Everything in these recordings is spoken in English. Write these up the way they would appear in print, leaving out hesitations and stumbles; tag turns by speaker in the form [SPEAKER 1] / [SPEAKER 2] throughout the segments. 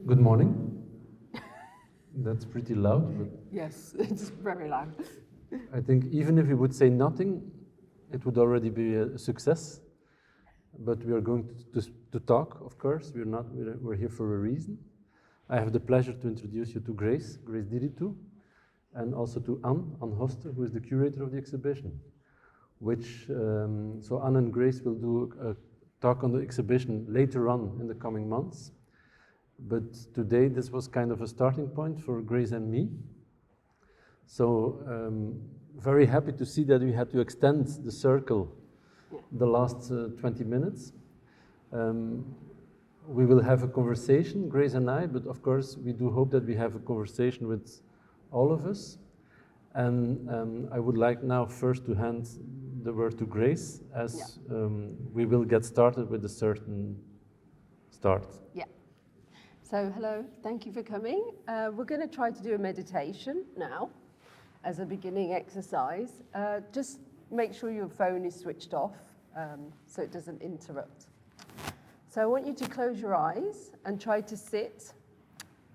[SPEAKER 1] Good morning. That's pretty loud, but
[SPEAKER 2] Yes, it's very loud.
[SPEAKER 1] I think even if we would say nothing, it would already be a success. But we are going to talk, of course. We're here for a reason. I have the pleasure to introduce you to Grace Ndiritu, and also to Anne Hoster, who is the curator of the exhibition. So Anne and Grace will do a talk on the exhibition later on in the coming months. But today this was kind of a starting point for Grace and me. So very happy to see that we had to extend the circle the last 20 minutes. We will have a conversation, Grace and I, but of course we do hope that we have a conversation with all of us. And I would like now first to hand the word to Grace, as we will get started with a certain start.
[SPEAKER 2] Yeah. So hello, thank you for coming. We're going to try to do a meditation now as a beginning exercise. Just make sure your phone is switched off so it doesn't interrupt. So I want you to close your eyes and try to sit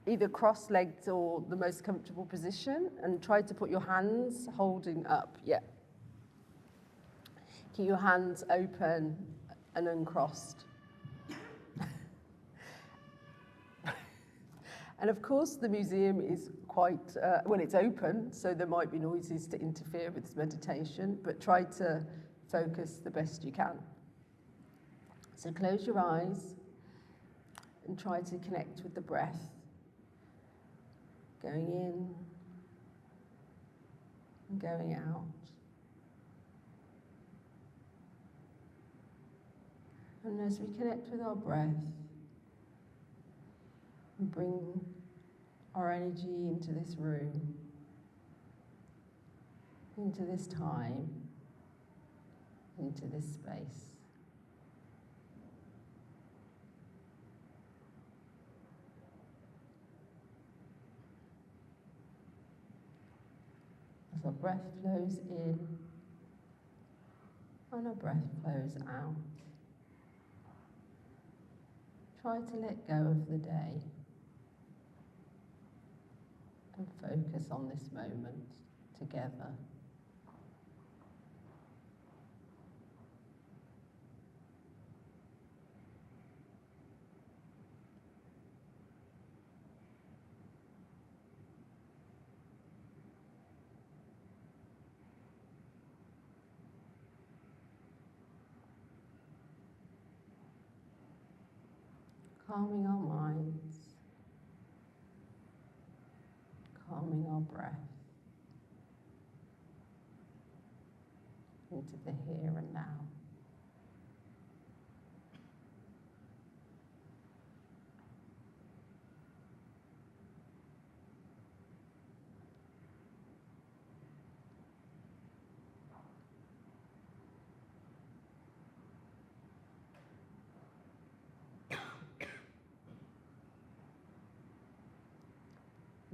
[SPEAKER 2] either cross-legged or the most comfortable position, and try to put your hands holding up. Yeah. Keep your hands open and uncrossed. And of course, the museum is quite, it's open, so there might be noises to interfere with this meditation, but try to focus the best you can. So close your eyes and try to connect with the breath. Going in and going out. And as we connect with our breath, we bring our energy into this room, into this time, into this space. As our breath flows in and our breath flows out, try to let go of the day and focus on this moment together. Calming our minds, calming our breath into the here and now.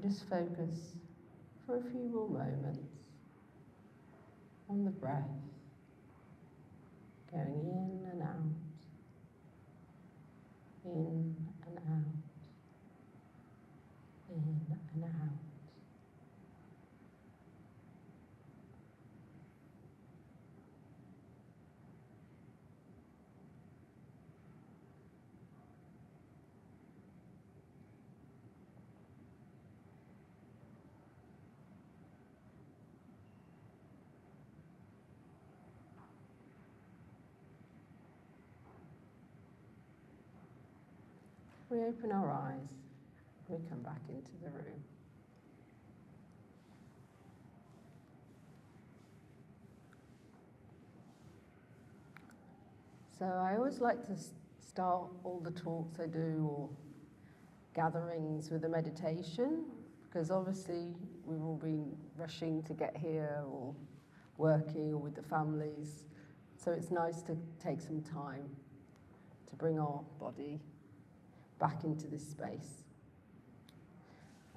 [SPEAKER 2] Just focus for a few more moments on the breath, going in and out, in and out, in and out. We open our eyes, we come back into the room. So I always like to start all the talks I do or gatherings with a meditation, because obviously we've all been rushing to get here or working or with the families. So it's nice to take some time to bring our body back into this space.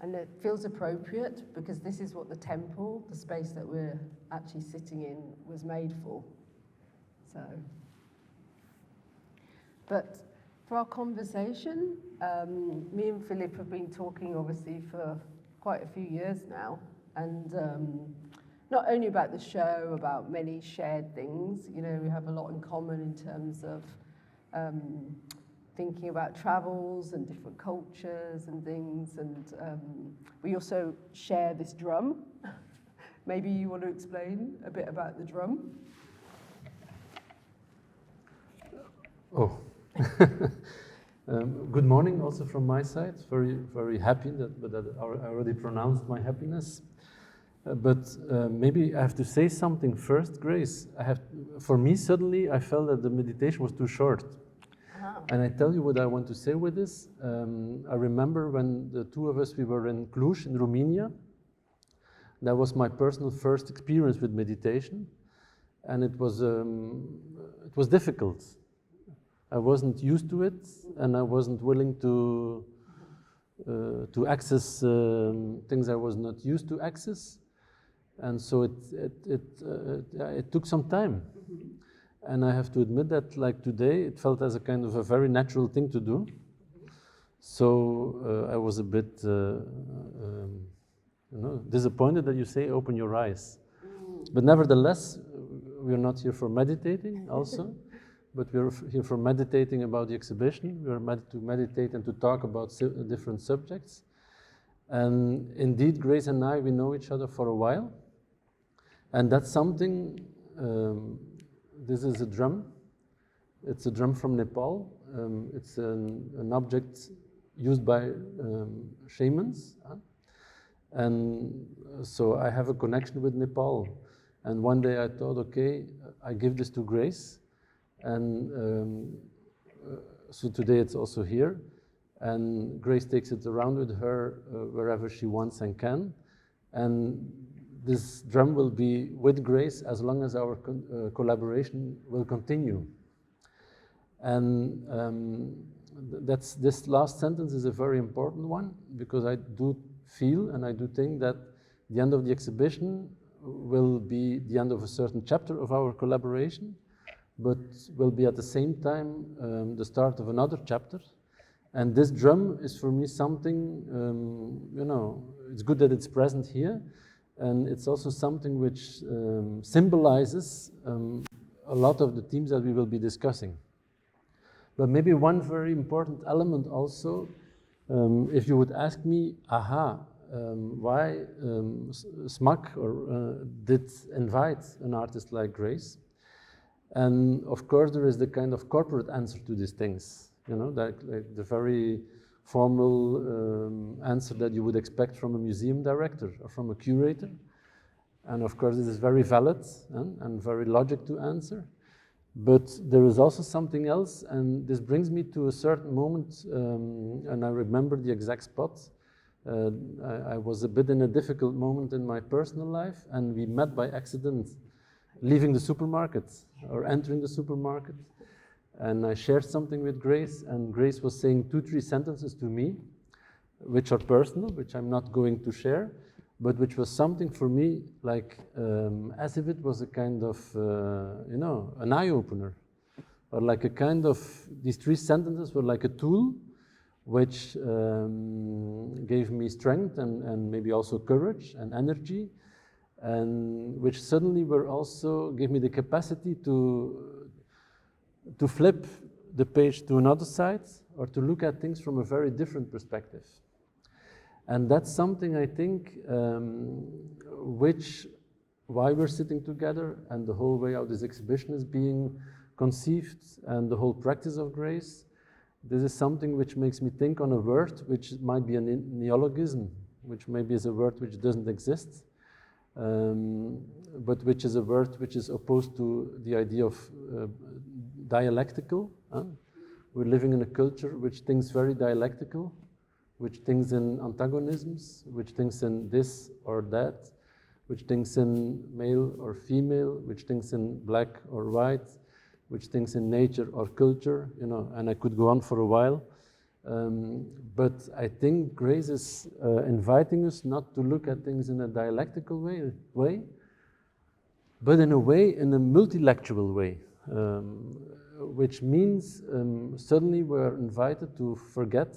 [SPEAKER 2] And it feels appropriate because this is what the temple, the space that we're actually sitting in, was made for. But For our conversation, me and Philippe have been talking obviously for quite a few years now, and not only about the show, about many shared things. You know, we have a lot in common in terms of thinking about travels and different cultures and things, and we also share this drum. Maybe you want to explain a bit about the drum?
[SPEAKER 1] Oh, good morning also from my side. Very, very happy that I already pronounced my happiness. But maybe I have to say something first, Grace. For me, suddenly I felt that the meditation was too short.
[SPEAKER 2] Oh.
[SPEAKER 1] And I tell you what I want to say with this. I remember when the two of us, we were in Cluj in Romania. That was my personal first experience with meditation. And it was difficult. I wasn't used to it, and I wasn't willing to access things I was not used to access. And so it took some time. And I have to admit that, like today, it felt as a kind of a very natural thing to do. So I was a bit disappointed that you say open your eyes. But nevertheless, we're not here for meditating also, but we're here for meditating about the exhibition. We're to meditate and to talk about different subjects. And indeed, Grace and I, we know each other for a while. And that's something, this is a drum. It's a drum from Nepal. It's an object used by shamans. And so I have a connection with Nepal. And one day I thought, okay, I give this to Grace. And so today it's also here. And Grace takes it around with her wherever she wants and can. And this drum will be with Grace as long as our collaboration will continue. And this last sentence is a very important one, because I do feel and I do think that the end of the exhibition will be the end of a certain chapter of our collaboration, but will be at the same time the start of another chapter. And this drum is for me something, it's good that it's present here, and it's also something which symbolizes a lot of the themes that we will be discussing. But maybe one very important element also, if you would ask me, why S.M.A.K did invite an artist like Grace? And of course, there is the kind of corporate answer to these things, like the very formal answer that you would expect from a museum director or from a curator. And of course, this is very valid and very logical to answer. But there is also something else, and this brings me to a certain moment, and I remember the exact spot. I was a bit in a difficult moment in my personal life, and we met by accident leaving the supermarket or entering the supermarket. And I shared something with Grace, and Grace was saying 2-3 sentences to me, which are personal, which I'm not going to share, but which was something for me like as if it was a kind of, an eye-opener. Or like a kind of, these 3 sentences were like a tool which gave me strength and maybe also courage and energy, and which suddenly were also gave me the capacity to flip the page to another side or to look at things from a very different perspective. And that's something I think why we're sitting together and the whole way how this exhibition is being conceived and the whole practice of Grace. This is something which makes me think on a word which might be a neologism, which maybe is a word which doesn't exist, but which is a word which is opposed to the idea of dialectical. We're living in a culture which thinks very dialectical, which thinks in antagonisms, which thinks in this or that, which thinks in male or female, which thinks in black or white, which thinks in nature or culture, and I could go on for a while. But I think Grace is inviting us not to look at things in a dialectical way, but in a multilectual way. which means suddenly we're invited to forget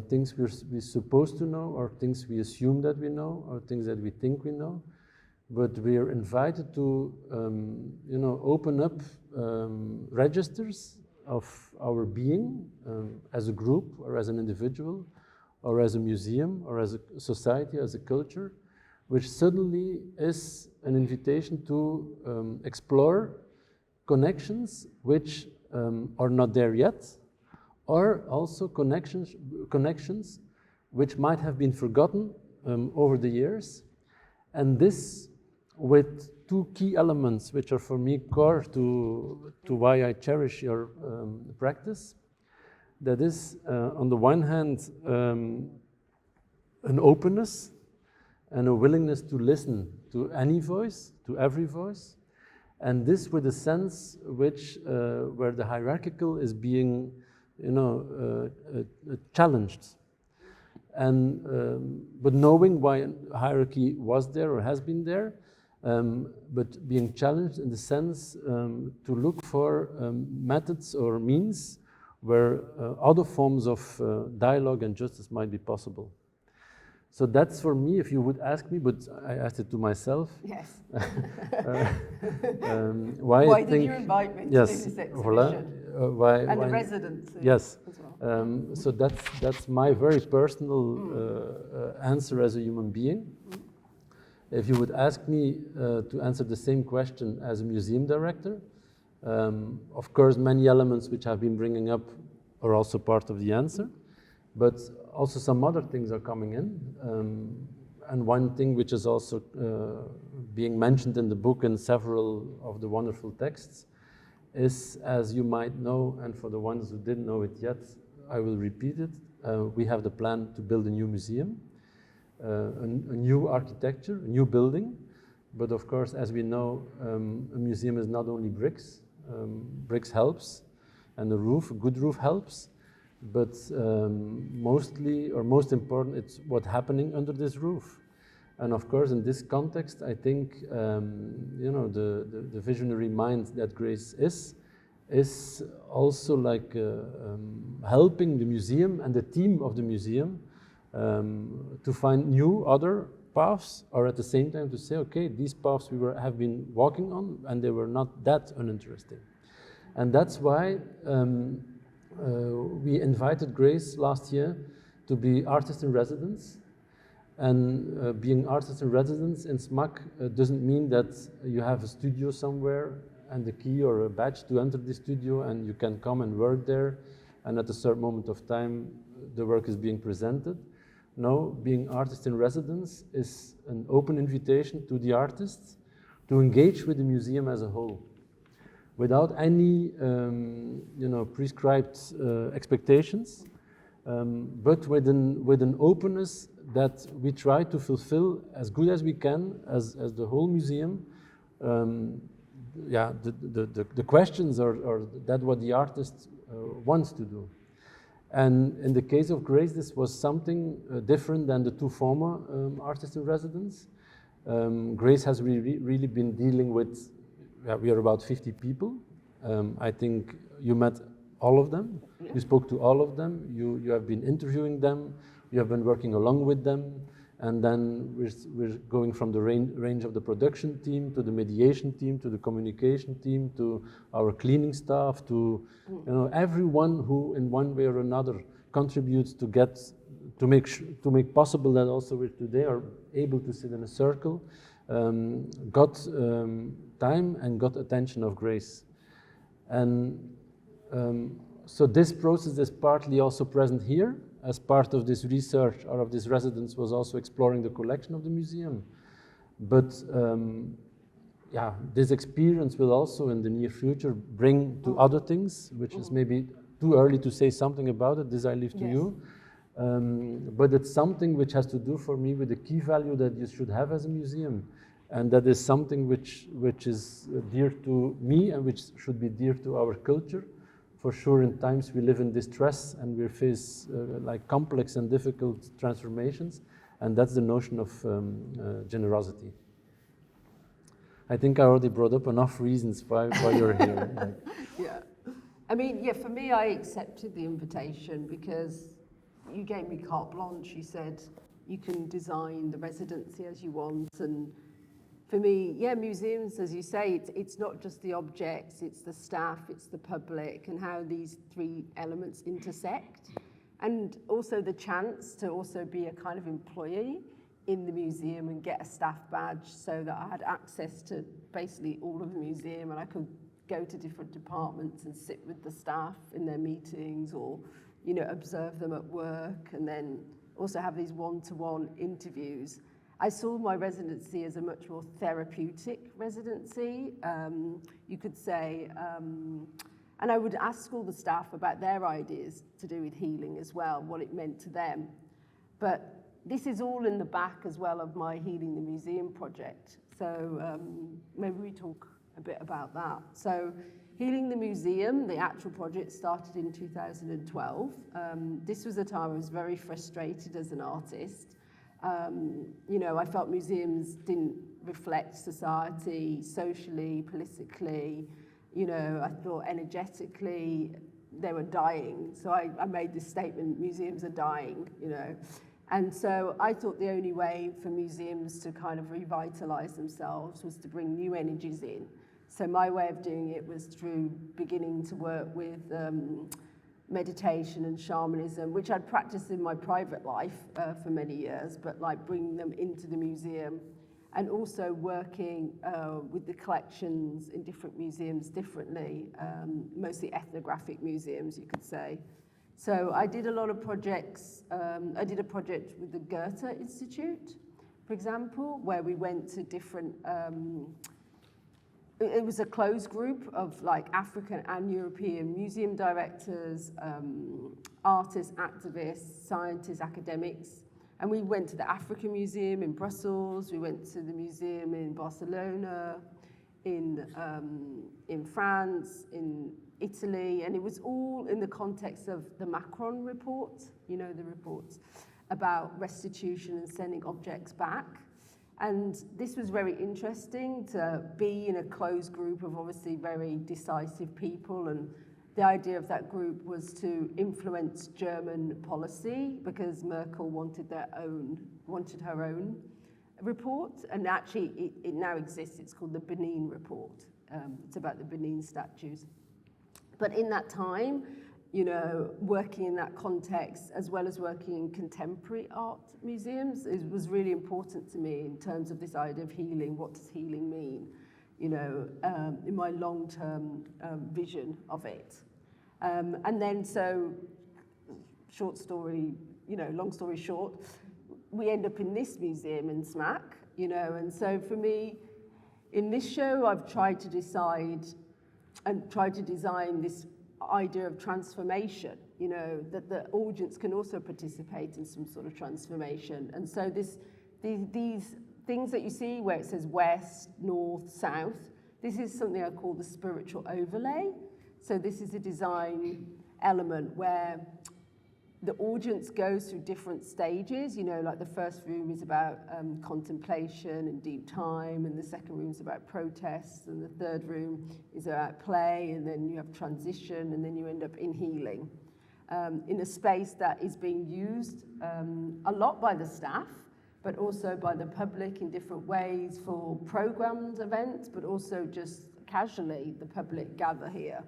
[SPEAKER 1] things we're supposed to know, or things we assume that we know, or things that we think we know. But we are invited to, open up registers of our being as a group, or as an individual, or as a museum, or as a society, as a culture, which suddenly is an invitation to explore connections which are not there yet, or also connections which might have been forgotten over the years. And this with two key elements which are for me core to why I cherish your practice. That is, on the one hand, an openness and a willingness to listen to any voice, to every voice, and this with a sense which where the hierarchical is being, challenged, and but knowing why hierarchy was there or has been there, but being challenged in the sense to look for methods or means where other forms of dialogue and justice might be possible. So that's for me, if you would ask me, but I asked it to myself.
[SPEAKER 2] Yes.
[SPEAKER 1] Why
[SPEAKER 2] did you invite me to do this exhibition?
[SPEAKER 1] Voilà.
[SPEAKER 2] And the residency
[SPEAKER 1] yes.
[SPEAKER 2] as well.
[SPEAKER 1] So that's my very personal answer as a human being. If you would ask me to answer the same question as a museum director, of course, many elements which I've been bringing up are also part of the answer, but also some other things are coming in. And one thing which is also being mentioned in the book and several of the wonderful texts is, as you might know, and for the ones who didn't know it yet, I will repeat it, we have the plan to build a new museum, a new architecture, a new building. But of course, as we know, a museum is not only bricks. Bricks helps, and a roof, a good roof helps, but mostly, or most important, it's what's happening under this roof. And of course, in this context, I think, the visionary mind that Grace is also like helping the museum and the team of the museum to find new other paths, or at the same time to say, okay, these paths have been walking on, and they were not that uninteresting. And that's why we invited Grace last year to be artist in residence. And being artist in residence in S.M.A.K doesn't mean that you have a studio somewhere and a key or a badge to enter the studio and you can come and work there, and at a certain moment of time the work is being presented. No, being artist in residence is an open invitation to the artists to engage with the museum as a whole, without any prescribed expectations, but with an openness that we try to fulfill as good as we can as the whole museum. The questions are that what the artist wants to do. And in the case of Grace, this was something different than the two former artists in residence. Grace has really been dealing with, we are about 50 people. I think you met all of them. Yeah. You spoke to all of them. You have been interviewing them. You have been working along with them. And then we're going from the range of the production team to the mediation team to the communication team to our cleaning staff to everyone who in one way or another contributes to make possible that also we today are able to sit in a circle, got time and got attention of Grace. And so this process is partly also present here. As part of this research or of this residence was also exploring the collection of the museum. But this experience will also in the near future bring to other things, which is maybe too early to say something about it. This I leave to you. But it's something which has to do for me with the key value that you should have as a museum. And that is something which is dear to me and which should be dear to our culture. For sure, in times we live in distress and we face like complex and difficult transformations, and that's the notion of generosity. I think I already brought up enough reasons why you're here. Like,
[SPEAKER 2] Yeah. I mean, yeah, for me, I accepted the invitation because you gave me carte blanche. You said you can design the residency as you want. And for me, yeah, museums, as you say, it's not just the objects, it's the staff, it's the public, and how these three elements intersect. And also the chance to also be a kind of employee in the museum and get a staff badge so that I had access to basically all of the museum, and I could go to different departments and sit with the staff in their meetings, or, you know, observe them at work, and then also have these one-to-one interviews. I saw my residency as a much more therapeutic residency, you could say, and I would ask all the staff about their ideas to do with healing as well, what it meant to them. But this is all in the back as well of my Healing the Museum project. So maybe we talk a bit about that. So Healing the Museum, the actual project, started in 2012. This was a time I was very frustrated as an artist. You know, I felt museums didn't reflect society socially, politically. You know, I thought energetically they were dying. So I made this statement, museums are dying, you know. And so I thought the only way for museums to kind of revitalize themselves was to bring new energies in. So my way of doing it was through beginning to work with meditation and shamanism, which I'd practiced in my private life for many years, but like bringing them into the museum, and also working with the collections in different museums differently, mostly ethnographic museums, you could say. So I did a lot of projects. I did a project with the Goethe Institute, for example, where we went to different, it was a closed group of like African and European museum directors, artists, activists, scientists, academics. And we went to the African Museum in Brussels, we went to the museum in Barcelona, in France, in Italy, and it was all in the context of the Macron report, you know, the reports about restitution and sending objects back. And this was very interesting to be in a closed group of obviously very decisive people, and the idea of that group was to influence German policy because Merkel wanted her own report, and actually it now exists. It's called the Benin report. It's about the Benin statues. But in that time, you know, working in that context, as well as working in contemporary art museums, it was really important to me in terms of this idea of healing. What does healing mean? You know, in my long-term vision of it. And then, so, short story, you know, long story short, we end up in this museum in S.M.A.K, you know, and so for me, in this show, I've tried to decide and tried to design this idea of transformation, you know, that the audience can also participate in some sort of transformation. And so these things that you see where it says west, north, south, this is something I call the spiritual overlay. So this is a design element where the audience goes through different stages, you know, like the first room is about contemplation and deep time, and the second room is about protests, and the third room is about play, and then you have transition, and then you end up in healing. In a space that is being used a lot by the staff, but also by the public in different ways for programmed events, but also just casually the public gather here.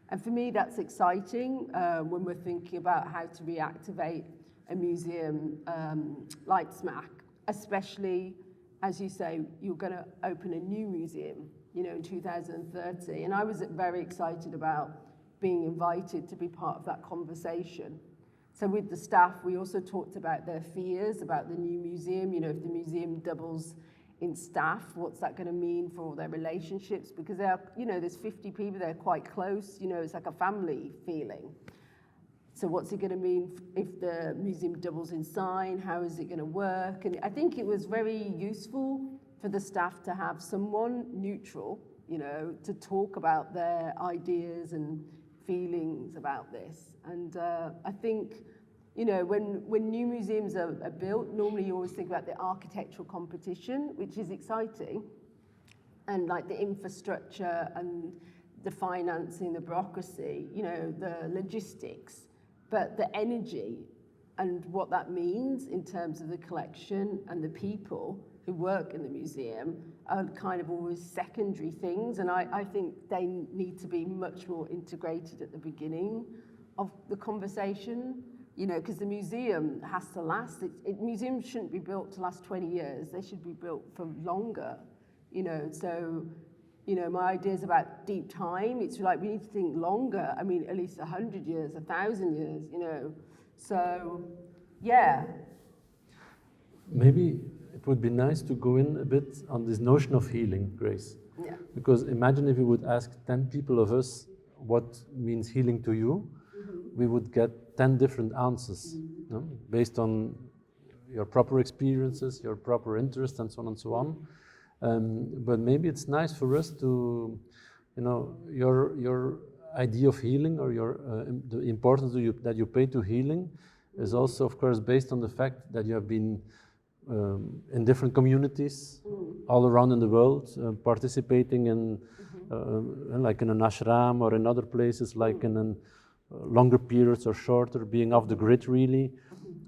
[SPEAKER 2] And for me, that's exciting when we're thinking about how to reactivate a museum like S.M.A.K, especially, as you say, you're going to open a new museum, you know, in 2030. And I was very excited about being invited to be part of that conversation. So with the staff, we also talked about their fears about the new museum. You know, if the museum doubles in staff, what's that going to mean for all their relationships? Because they're, you know, there's 50 people, they're quite close, you know, it's like a family feeling. So what's it going to mean if the museum doubles in sign? How is it going to work? And I think it was very useful for the staff to have someone neutral, you know, to talk about their ideas and feelings about this. And I think, you know, when new museums are built, normally you always think about the architectural competition, which is exciting. and like the infrastructure and the financing, the bureaucracy, you know, the logistics, but the energy and what that means in terms of the collection and the people who work in the museum are kind of always secondary things, and I think they need to be much more integrated at the beginning of the conversation, you know, because the museum has to last. Museums shouldn't be built to last 20 years, they should be built for longer, you know, so, you know, my ideas about deep time, it's like we need to think longer, I mean, at least 100 years, 1,000 years, you know, so, yeah.
[SPEAKER 1] Maybe it would be nice to go in a bit on this notion of healing, Grace.
[SPEAKER 2] Yeah.
[SPEAKER 1] Because imagine if you would ask 10 people of us what means healing to you, we would get 10 different answers, no? Based on your proper experiences, your proper interests, and so on and so on. But maybe it's nice for us to, you know, your idea of healing, or the importance that you pay to healing is also, of course, based on the fact that you have been in different communities all around in the world, participating in like in an ashram or in other places, like in longer periods or shorter, being off the grid really.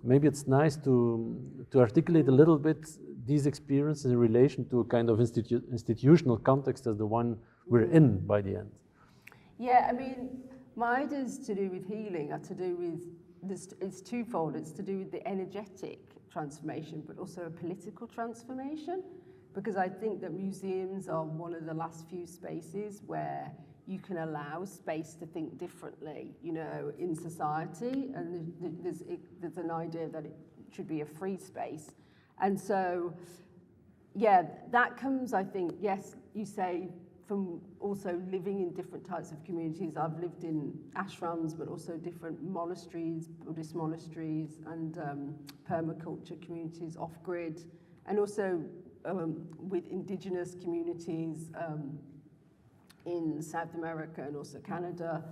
[SPEAKER 1] Maybe it's nice to articulate a little bit these experiences in relation to a kind of institutional context as the one we're in by the end.
[SPEAKER 2] Yeah, I mean, my ideas to do with healing are to do with this, it's twofold. It's to do with the energetic transformation, but also a political transformation, because I think that museums are one of the last few spaces where you can allow space to think differently, you know, in society, and there's an idea that it should be a free space. And so, yeah, that comes, I think, yes, you say, from also living in different types of communities. I've lived in ashrams, but also different monasteries, Buddhist monasteries, and permaculture communities off-grid, and also with indigenous communities in South America and also Canada.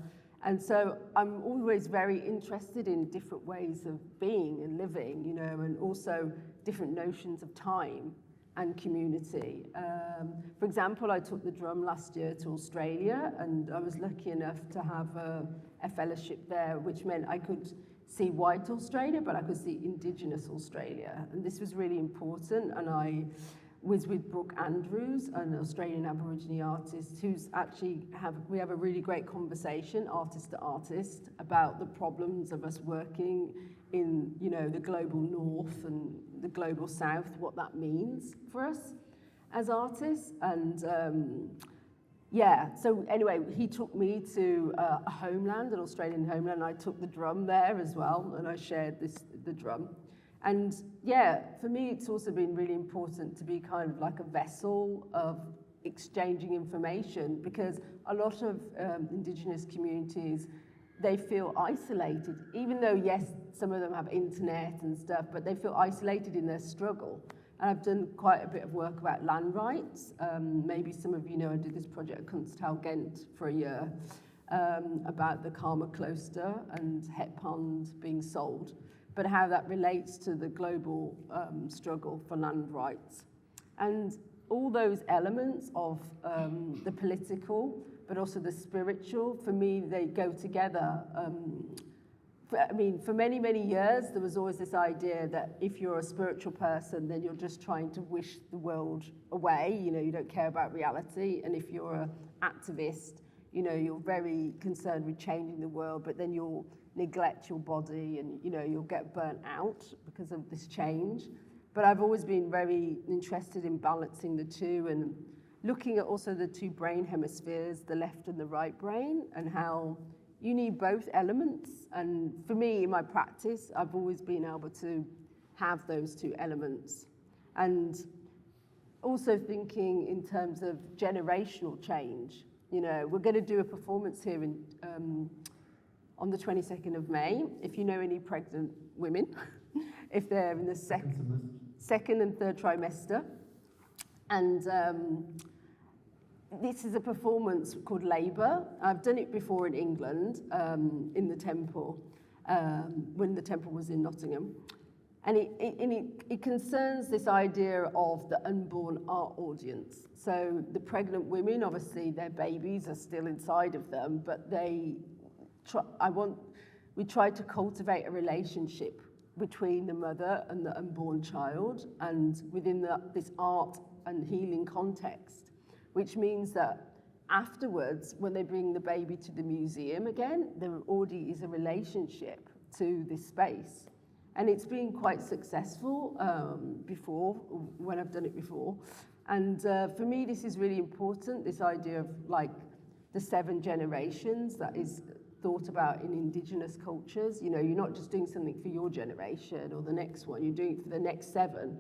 [SPEAKER 2] And so I'm always very interested in different ways of being and living, you know, and also different notions of time and community. For example, I took the drum last year to Australia, and I was lucky enough to have a fellowship there, which meant I could see white Australia, but I could see Indigenous Australia. And this was really important, and I was with Brooke Andrews, an Australian Aborigine artist, who's actually we have a really great conversation, artist to artist, about the problems of us working in, you know, the global north and the global south, what that means for us as artists. And yeah, so anyway, he took me to a homeland, an Australian homeland. I took the drum there as well, and I shared the drum. And yeah, for me, it's also been really important to be kind of like a vessel of exchanging information, because a lot of Indigenous communities, they feel isolated, even though, yes, some of them have internet and stuff, but they feel isolated in their struggle. And I've done quite a bit of work about land rights. Maybe some of you know I did this project at Kunsthal Ghent for a year about the Karma Cloister and Het Pond being sold, but how that relates to the global struggle for land rights. And all those elements of the political, but also the spiritual, for me, they go together. For many, many years, there was always this idea that if you're a spiritual person, then you're just trying to wish the world away, you know, you don't care about reality. And if you're an activist, you know, you're very concerned with changing the world, but then you'll neglect your body and, you know, you'll get burnt out because of this change. But I've always been very interested in balancing the two and looking at also the two brain hemispheres, the left and the right brain, and how you need both elements. And for me, in my practice, I've always been able to have those two elements. And also thinking in terms of generational change. You know, we're going to do a performance here in, on the 22nd of May. If you know any pregnant women, if they're in the second and third trimester. And this is a performance called Labour. I've done it before in England, in the temple, when the temple was in Nottingham. And it concerns this idea of the unborn art audience. So the pregnant women, obviously their babies are still inside of them, but we try to cultivate a relationship between the mother and the unborn child, and within this art and healing context, which means that afterwards, when they bring the baby to the museum again, there already is a relationship to this space. And it's been quite successful before, when I've done it before. And for me, this is really important, this idea of like the 7 generations that is thought about in Indigenous cultures. You know, you're not just doing something for your generation or the next one, you're doing it for the next 7.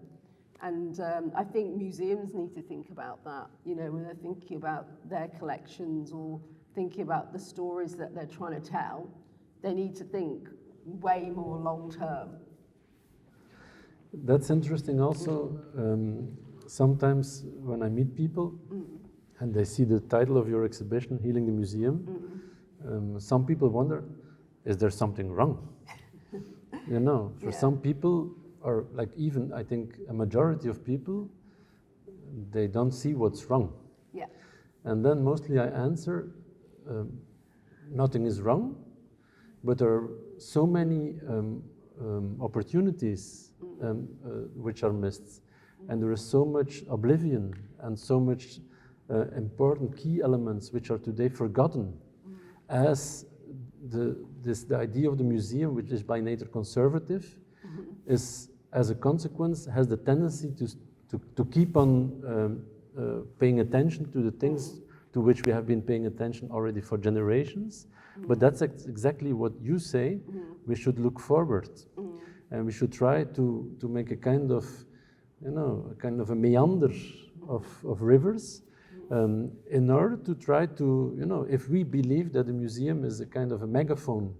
[SPEAKER 2] And I think museums need to think about that, you know, when they're thinking about their collections or thinking about the stories that they're trying to tell, they need to think way more long term.
[SPEAKER 1] That's interesting also. Sometimes when I meet people and they see the title of your exhibition, Healing the Museum, some people wonder, is there something wrong? You know, for some people, or like even I think a majority of people, they don't see what's wrong.
[SPEAKER 2] Yeah.
[SPEAKER 1] And then mostly I answer, nothing is wrong, but there are so many opportunities which are missed. And there is so much oblivion and so much important key elements which are today forgotten, as the idea of the museum, which is by nature conservative, is as a consequence has the tendency to keep on paying attention to the things to which we have been paying attention already for generations. But that's exactly what you say. We should look forward, and we should try to make a kind of, you know, a kind of a meander of rivers, in order to try to, you know, if we believe that the museum is a kind of a megaphone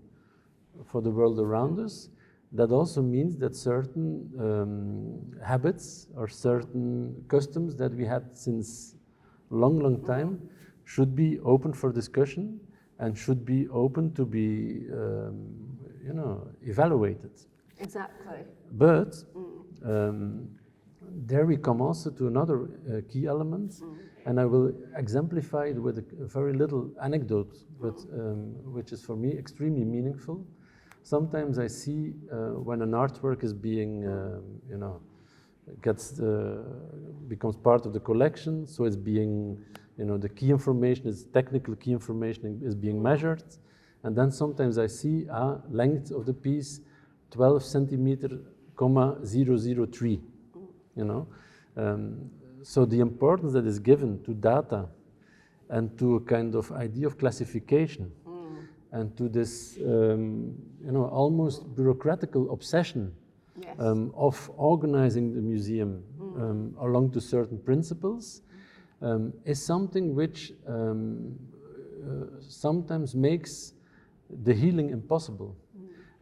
[SPEAKER 1] for the world around us, that also means that certain habits or certain customs that we had since long time should be open for discussion and should be open to be, you know, evaluated.
[SPEAKER 2] Exactly.
[SPEAKER 1] But there we come also to another key element, and I will exemplify it with a very little anecdote, but which is for me extremely meaningful. Sometimes I see when an artwork is being, you know, becomes part of the collection, so it's being, you know, the key information, is technical key information is being measured, and then sometimes I see length of the piece 12 centimeter, 003, you know. So the importance that is given to data and to a kind of idea of classification and to this, you know, almost bureaucratical obsession of organizing the museum along to certain principles is something which sometimes makes the healing impossible,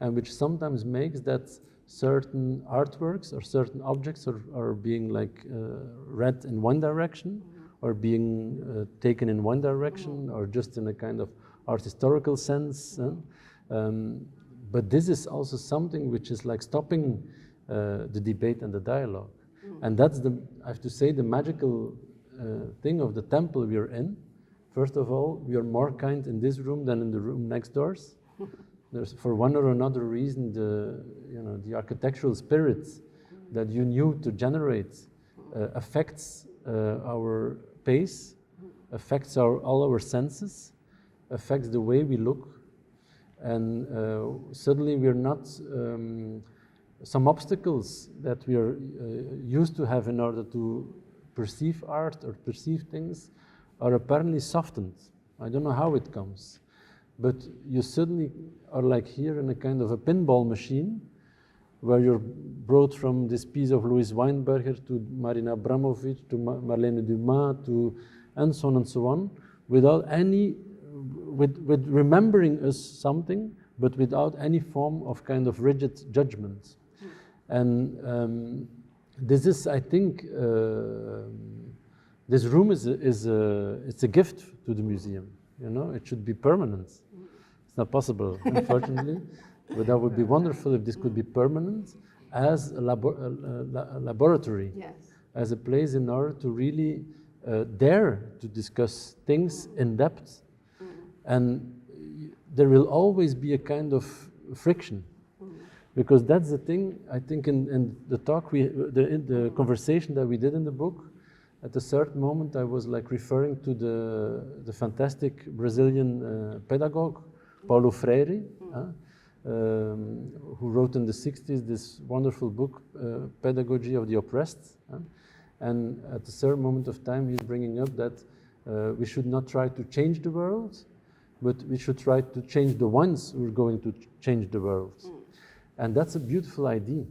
[SPEAKER 1] and which sometimes makes that certain artworks or certain objects are being like read in one direction, or being taken in one direction, or just in a kind of art historical sense. But this is also something which is like stopping the debate and the dialogue. And that's I have to say, the magical thing of the temple we are in. First of all, we are more kind in this room than in the room next doors. There's, for one or another reason, the architectural spirit that you knew to generate affects our pace, affects all our senses, affects the way we look, and suddenly we're not some obstacles that we are used to have in order to perceive art or perceive things are apparently softened. I don't know how it comes. But you suddenly are like here in a kind of a pinball machine, where you're brought from this piece of Louis Weinberger to Marina Abramovic to Marlene Dumas to and so on, without any, with remembering us something, but without any form of kind of rigid judgment. And this is, I think, this room it's a gift to the museum. You know, it should be permanent. It's not possible, unfortunately, but that would be wonderful if this could be permanent. as a laboratory,
[SPEAKER 2] Yes.
[SPEAKER 1] as a place in order to really dare to discuss things in depth. And there will always be a kind of friction. Because that's the thing, I think in the talk, in the conversation that we did in the book, at a certain moment I was like referring to the fantastic Brazilian pedagogue, Paulo Freire, who wrote in the 60s this wonderful book, Pedagogy of the Oppressed. And at a certain moment of time he's bringing up that we should not try to change the world, but we should try to change the ones who are going to change the world. And that's a beautiful idea,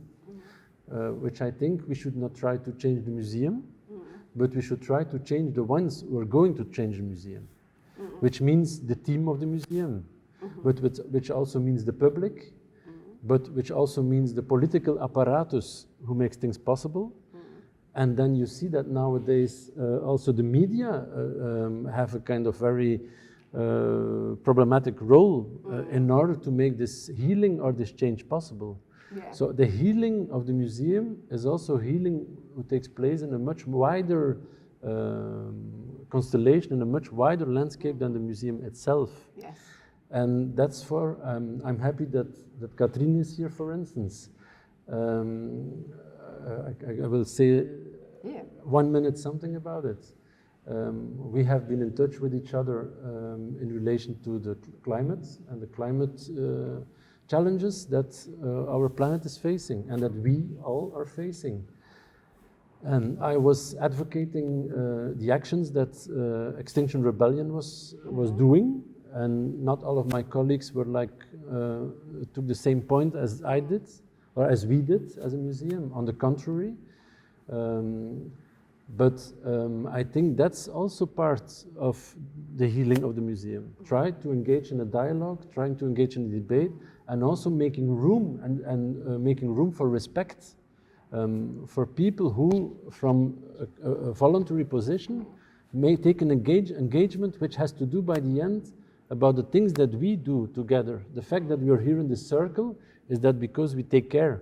[SPEAKER 1] which I think we should not try to change the museum, but we should try to change the ones who are going to change the museum, which means the team of the museum, but which also means the public, but which also means the political apparatus who makes things possible. And then you see that nowadays also the media have a kind of very problematic role in order to make this healing or this change possible.
[SPEAKER 2] Yeah.
[SPEAKER 1] So the healing of the museum is also healing who takes place in a much wider constellation, in a much wider landscape than the museum itself.
[SPEAKER 2] Yes.
[SPEAKER 1] And that's for, I'm happy that Katrien is here, for instance. I will say 1 minute something about it. We have been in touch with each other in relation to the climate and the climate challenges that our planet is facing and that we all are facing. And I was advocating the actions that Extinction Rebellion was doing, and not all of my colleagues were like took the same point as I did, or as we did as a museum. On the contrary. But I think that's also part of the healing of the museum. Try to engage in a dialogue, trying to engage in a debate, and also making room and making room for respect for people who, from a voluntary position, may take an engagement which has to do by the end about the things that we do together. The fact that we are here in this circle is that because we take care.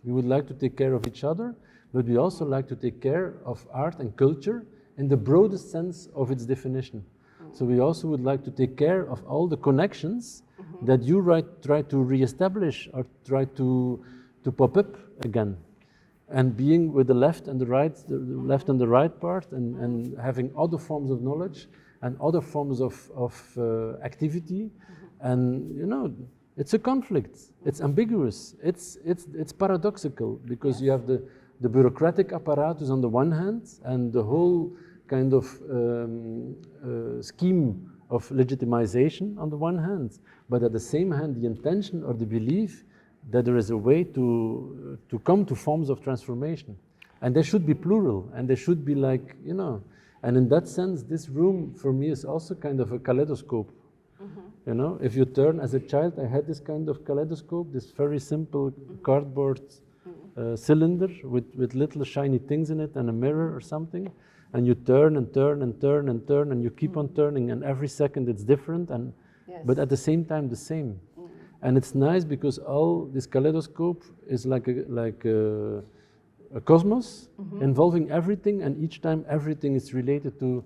[SPEAKER 1] We would like to take care of each other, but we also like to take care of art and culture in the broadest sense of its definition. So we also would like to take care of all the connections that you try to reestablish or try to pop up again. And being with the left and the left and the right part, and having other forms of knowledge and other forms of activity. And you know, it's a conflict, it's ambiguous, it's paradoxical, because you have the bureaucratic apparatus on the one hand, and the whole kind of scheme of legitimization on the one hand, but at the same hand, the intention or the belief that there is a way to come to forms of transformation. And they should be plural, and they should be like, you know, and in that sense, this room for me is also kind of a kaleidoscope. You know, if you turn, as a child, I had this kind of kaleidoscope, this very simple cardboard cylinder with little shiny things in it and a mirror or something, and you turn and turn and turn and turn, and you keep on turning, and every second it's different, and but at the same time the same. And it's nice because all this kaleidoscope is like a cosmos involving everything, and each time everything is related to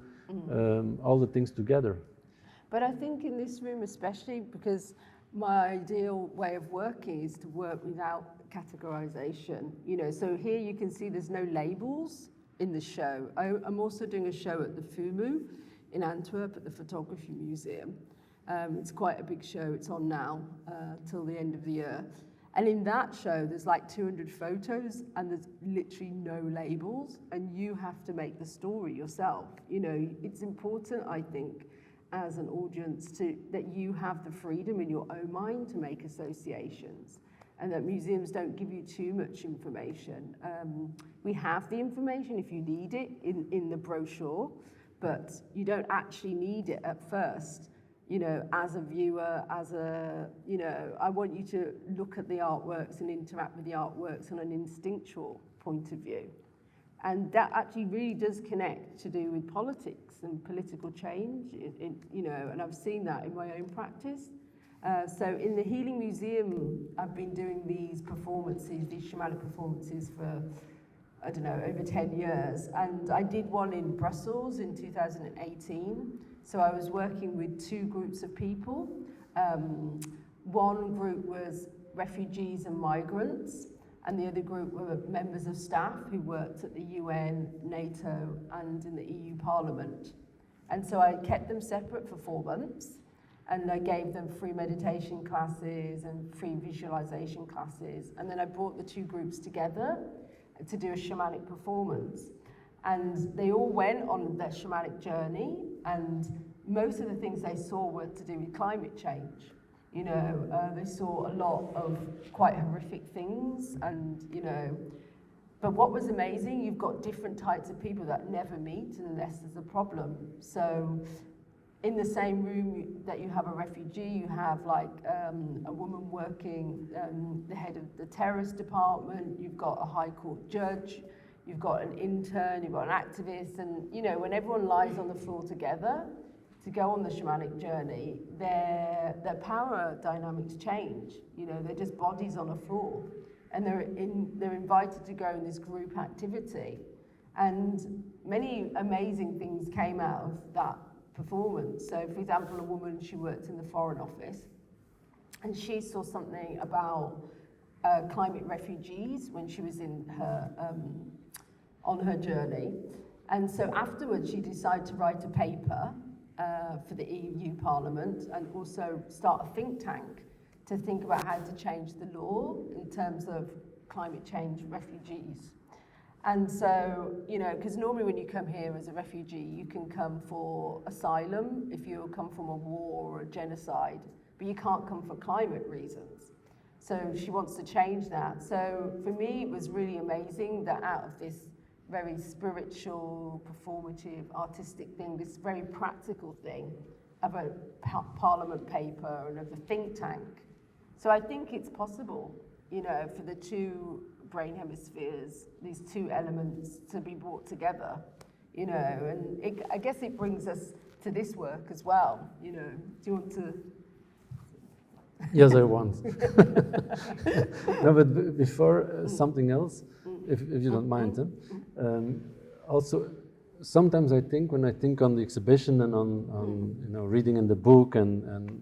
[SPEAKER 1] all the things together.
[SPEAKER 2] But I think in this room especially, because my ideal way of working is to work without categorization. You know, so here you can see there's no labels in the show. I'm also doing a show at the FUMU in Antwerp at the Photography Museum. It's quite a big show. It's on now till the end of the year. And in that show, there's like 200 photos, and there's literally no labels, and you have to make the story yourself. You know, it's important, I think, as an audience that you have the freedom in your own mind to make associations, and that museums don't give you too much information. We have the information if you need it in the brochure, but you don't actually need it at first. You know, as a viewer, you know, I want you to look at the artworks and interact with the artworks on an instinctual point of view. And that actually really does connect to do with politics and political change, you know, and I've seen that in my own practice. So in the Healing Museum, I've been doing these performances, these shamanic performances for, I don't know, over 10 years. And I did one in Brussels in 2018. So I was working with two groups of people. One group was refugees and migrants, and the other group were members of staff who worked at the UN, NATO, and in the EU Parliament. And so I kept them separate for 4 months, and I gave them free meditation classes and free visualization classes. And then I brought the two groups together to do a shamanic performance. And they all went on their shamanic journey, and most of the things they saw were to do with climate change. You know, they saw a lot of quite horrific things, and, you know, but what was amazing, you've got different types of people that never meet unless there's a problem. So in the same room that you have a refugee, you have like a woman working, the head of the terrorist department, you've got a high court judge, you've got an intern, you've got an activist, and, you know, when everyone lies on the floor together to go on the shamanic journey, their power dynamics change. You know, they're just bodies on a floor, and they're invited to go in this group activity. And many amazing things came out of that performance. So, for example, a woman, she worked in the Foreign Office, and she saw something about climate refugees when she was in her on her journey. And so afterwards, she decided to write a paper for the EU Parliament, and also start a think tank to think about how to change the law in terms of climate change refugees. And so, you know, because normally when you come here as a refugee, you can come for asylum if you come from a war or a genocide, but you can't come for climate reasons. So she wants to change that. So for me, it was really amazing that out of this very spiritual, performative, artistic thing, this very practical thing of a parliament paper and of a think tank. So I think it's possible, you know, for the two brain hemispheres, these two elements to be brought together, you know, and I guess it brings us to this work as well, you know. Do you want to?
[SPEAKER 1] Yes, I want. No, but before something else, if you don't mind. Also, sometimes I think, when I think on the exhibition and on you know, reading in the book and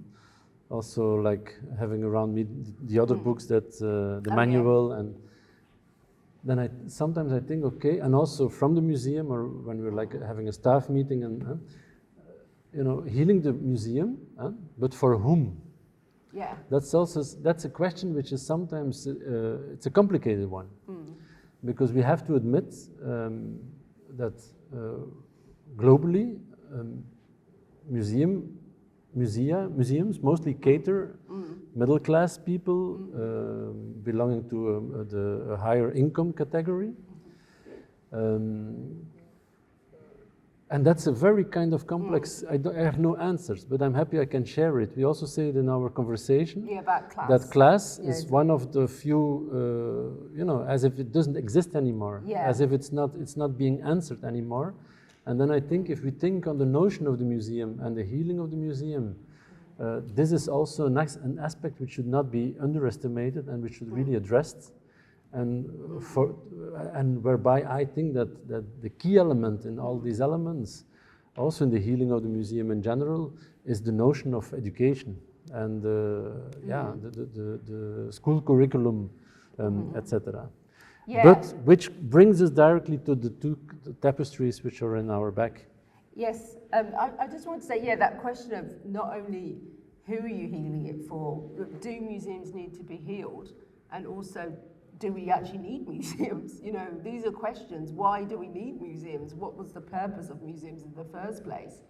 [SPEAKER 1] also like having around me the other books that the manual, and then sometimes I think, okay, and also from the museum, or when we're like having a staff meeting, and you know, healing the museum, but for whom?
[SPEAKER 2] Yeah.
[SPEAKER 1] That's a question which is sometimes it's a complicated one, because we have to admit that globally museums mostly cater middle class people belonging to the higher income category. And that's a very kind of complex, I have no answers, but I'm happy I can share it. We also say it in our conversation,
[SPEAKER 2] about class.
[SPEAKER 1] that class is one of the few, you know, as if it doesn't exist anymore, as if it's not being answered anymore. And then I think if we think on the notion of the museum and the healing of the museum, this is also an aspect which should not be underestimated and which should really be addressed. And whereby I think that the key element in all these elements, also in the healing of the museum in general, is the notion of education and the school curriculum, etc.
[SPEAKER 2] Yeah.
[SPEAKER 1] But which brings us directly to the two tapestries which are in our back.
[SPEAKER 2] Yes, I just want to say, that question of not only who are you healing it for, but do museums need to be healed, and also, do we actually need museums? You know, these are questions. Why do we need museums? What was the purpose of museums in the first place?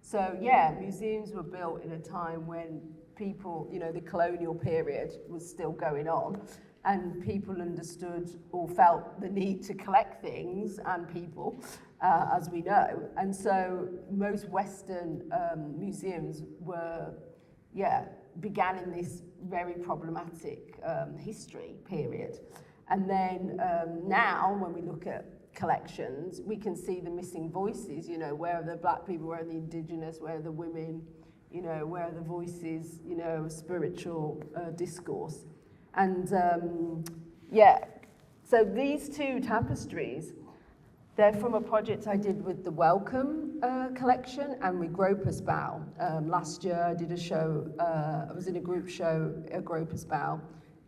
[SPEAKER 2] So museums were built in a time when people, you know, the colonial period was still going on, and people understood or felt the need to collect things and people, as we know. And so most Western museums began in this very problematic history period. And then now, when we look at collections, we can see the missing voices, you know, where are the black people, where are the indigenous, where are the women, you know, where the voice is, you know, a spiritual discourse. And yeah, so these two tapestries, they're from a project I did with the Welcome collection and with Groper's Bow. Last year I did a show, I was in a group show at Groper's Bow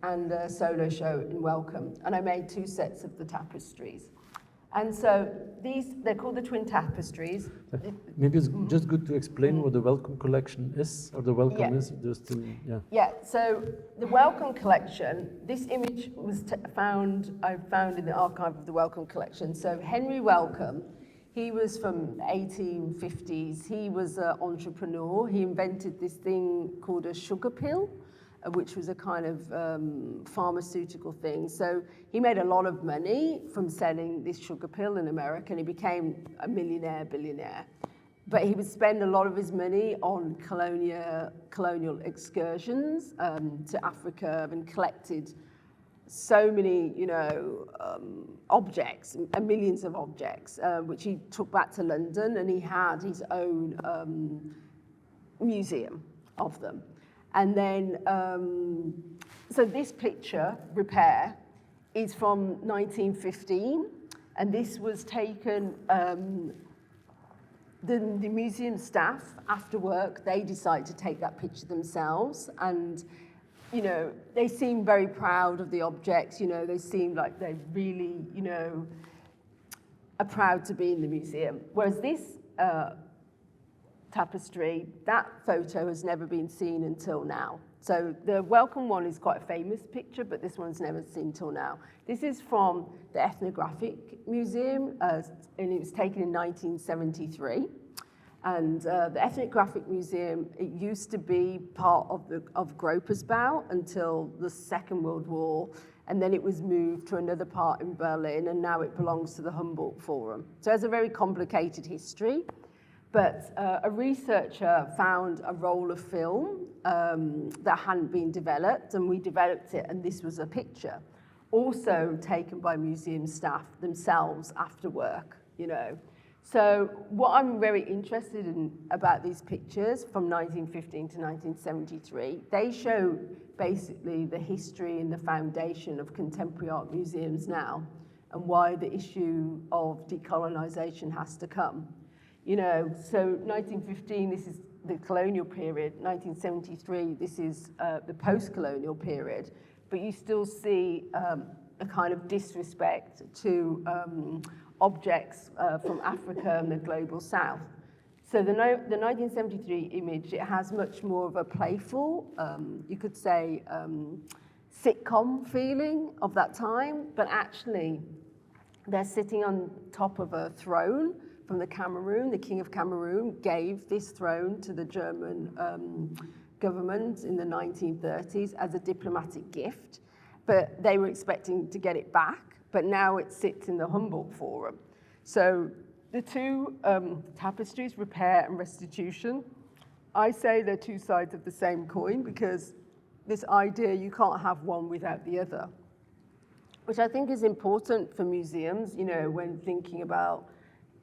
[SPEAKER 2] and a solo show in Welcome, and I made 2 sets of the tapestries. And so these, they're called the twin tapestries.
[SPEAKER 1] Maybe it's just good to explain what the Welcome collection is, or the Welcome is, just in,
[SPEAKER 2] Yeah, so the Welcome collection, this image was I found in the archive of the Welcome collection. So Henry Welcome, he was from 1850s, he was an entrepreneur. He invented this thing called a sugar pill, which was a kind of pharmaceutical thing. So he made a lot of money from selling this sugar pill in America, and he became a billionaire. But he would spend a lot of his money on colonial excursions to Africa, and collected so many, you know, objects, millions of objects, which he took back to London, and he had his own museum of them. And then, so this picture, Repair, is from 1915, and this was taken, the museum staff, after work, they decided to take that picture themselves, and, you know, they seemed very proud of the objects, you know, they seemed like they really, you know, are proud to be in the museum. Whereas this tapestry, that photo has never been seen until now. So the Welcome one is quite a famous picture, but this one's never seen till now. This is from the Ethnographic Museum, and it was taken in 1973. And the Ethnographic Museum, it used to be part of Groper's Bow until the Second World War, and then it was moved to another part in Berlin, and now it belongs to the Humboldt Forum. So it has a very complicated history. But a researcher found a roll of film that hadn't been developed, and we developed it, and this was a picture, also taken by museum staff themselves after work, you know. So what I'm very interested in about these pictures from 1915 to 1973, they show basically the history and the foundation of contemporary art museums now, and why the issue of decolonization has to come. You know, so 1915, this is the colonial period. 1973, this is the post-colonial period. But you still see a kind of disrespect to objects from Africa and the global south. So the 1973 image, it has much more of a playful, you could say, sitcom feeling of that time. But actually, they're sitting on top of a throne from the Cameroon. The King of Cameroon gave this throne to the German government in the 1930s as a diplomatic gift, but they were expecting to get it back, but now it sits in the Humboldt Forum. So the two tapestries, Repair and Restitution, I say they're two sides of the same coin, because this idea you can't have one without the other, which I think is important for museums, you know, when thinking about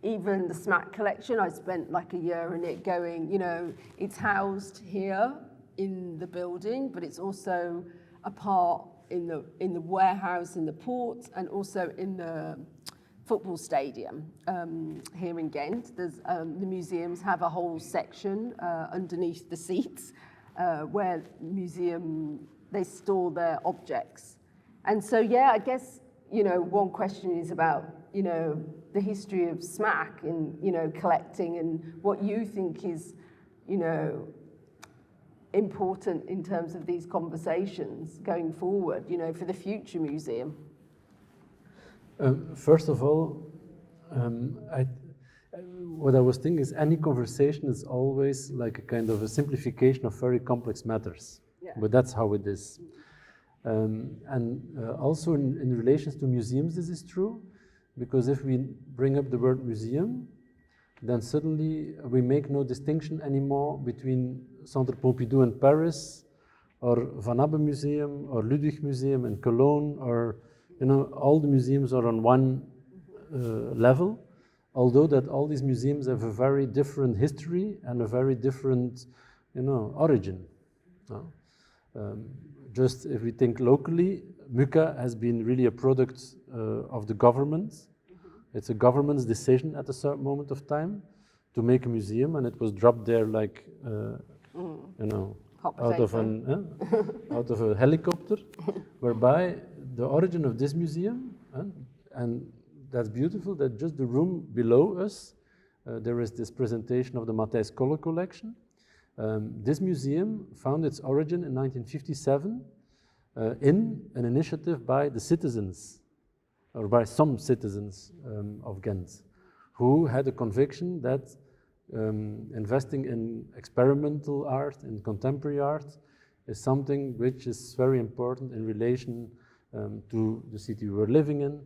[SPEAKER 2] even the S.M.A.K collection. I spent like a year in it going, you know, it's housed here in the building, but it's also a part in the warehouse in the port, and also in the football stadium here in Ghent. There's, the museums have a whole section underneath the seats where they store their objects. And so, yeah, I guess, you know, one question is about, you know, the history of S.M.A.K and, you know, collecting, and what you think is, you know, important in terms of these conversations going forward, you know, for the future museum.
[SPEAKER 1] First of all, what I was thinking is any conversation is always like a kind of a simplification of very complex matters. Yeah. But that's how it is. Also in relations to museums, this is true, because if we bring up the word museum, then suddenly we make no distinction anymore between Centre Pompidou in Paris, or Van Abbe Museum, or Ludwig Museum in Cologne, or, you know, all the museums are on one level, although that all these museums have a very different history and a very different origin. No? Just if we think locally, M.U.K has been really a product of the government. It's a government's decision at a certain moment of time to make a museum, and it was dropped there like, out of a helicopter, whereby the origin of this museum, and that's beautiful, that just the room below us, there is this presentation of the Matthijs Kolle collection. This museum found its origin in 1957 in an initiative by the citizens, or by some citizens of Ghent, who had a conviction that investing in experimental art, in contemporary art, is something which is very important in relation to the city we were living in,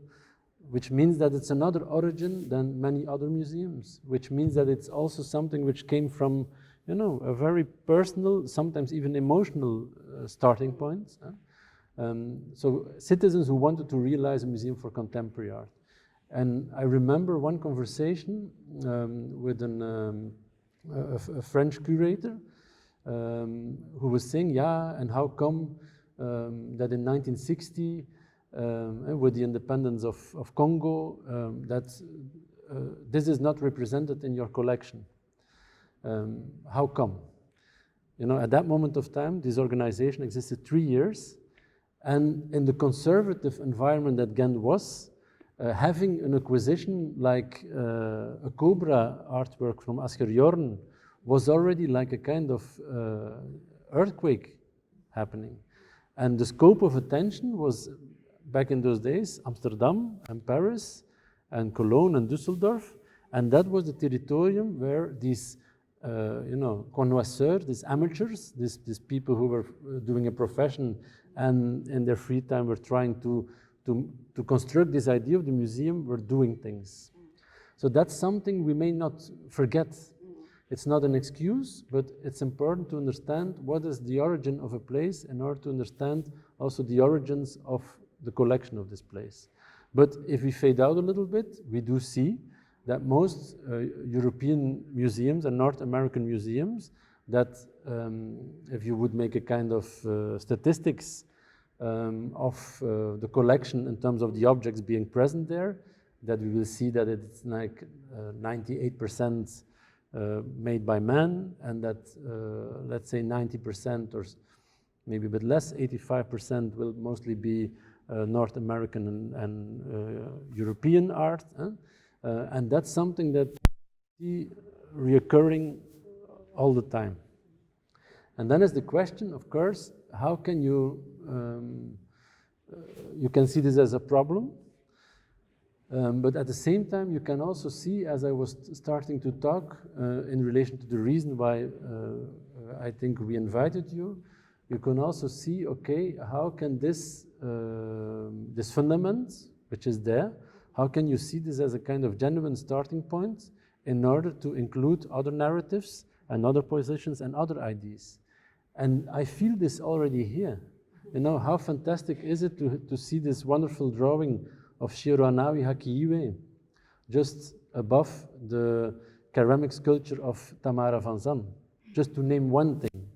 [SPEAKER 1] which means that it's another origin than many other museums, which means that it's also something which came from, a very personal, sometimes even emotional starting point. So citizens who wanted to realize a museum for contemporary art. And I remember one conversation with a French curator who was saying, and how come that in 1960, with the independence of Congo, that this is not represented in your collection? How come? At that moment of time, this organization existed 3 years, and in the conservative environment that Ghent was, having an acquisition like a Cobra artwork from Asger Jorn was already like a kind of earthquake happening. And the scope of attention was, back in those days, Amsterdam and Paris and Cologne and Düsseldorf, and that was the territorium where these connoisseurs, these amateurs, these people who were doing a profession and in their free time were trying to construct this idea of the museum, were doing things. So that's something we may not forget. It's not an excuse, but it's important to understand what is the origin of a place in order to understand also the origins of the collection of this place. But if we fade out a little bit, we do see that most European museums and North American museums, that if you would make a kind of statistics of the collection in terms of the objects being present there, that we will see that it's like 98% made by man, and that let's say 90% or maybe a bit less, 85% will mostly be North American and European art. And that's something that we see reoccurring all the time. And then is the question, of course, how can you can see this as a problem, but at the same time you can also see, as I was starting to talk in relation to the reason why I think we invited you, you can also see, okay, how can this fundament, which is there, how can you see this as a kind of genuine starting point in order to include other narratives and other positions and other ideas? And I feel this already here. How fantastic is it to see this wonderful drawing of Shiranawi Hakiiwe just above the ceramic sculpture of Tamara van Zan, just to name one thing.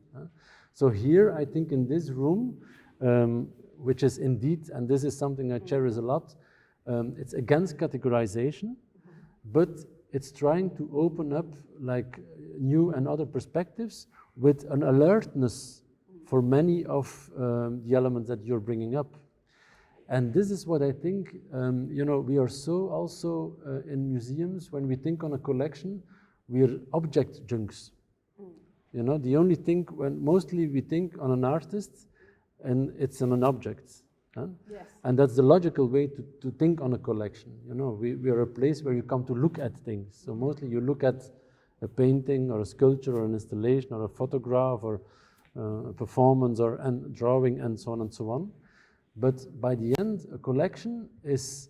[SPEAKER 1] So here, I think in this room, which is indeed, and this is something I cherish a lot, it's against categorization, but it's trying to open up like new and other perspectives with an alertness for many of the elements that you're bringing up. And this is what I think, we are so also in museums, when we think on a collection, we're object junks. The only thing, when mostly we think on an artist, and it's on an object. Yes. And that's the logical way to think on a collection. We are a place where you come to look at things. So mostly you look at a painting or a sculpture or an installation or a photograph or a performance or a drawing and so on and so on. But by the end, a collection is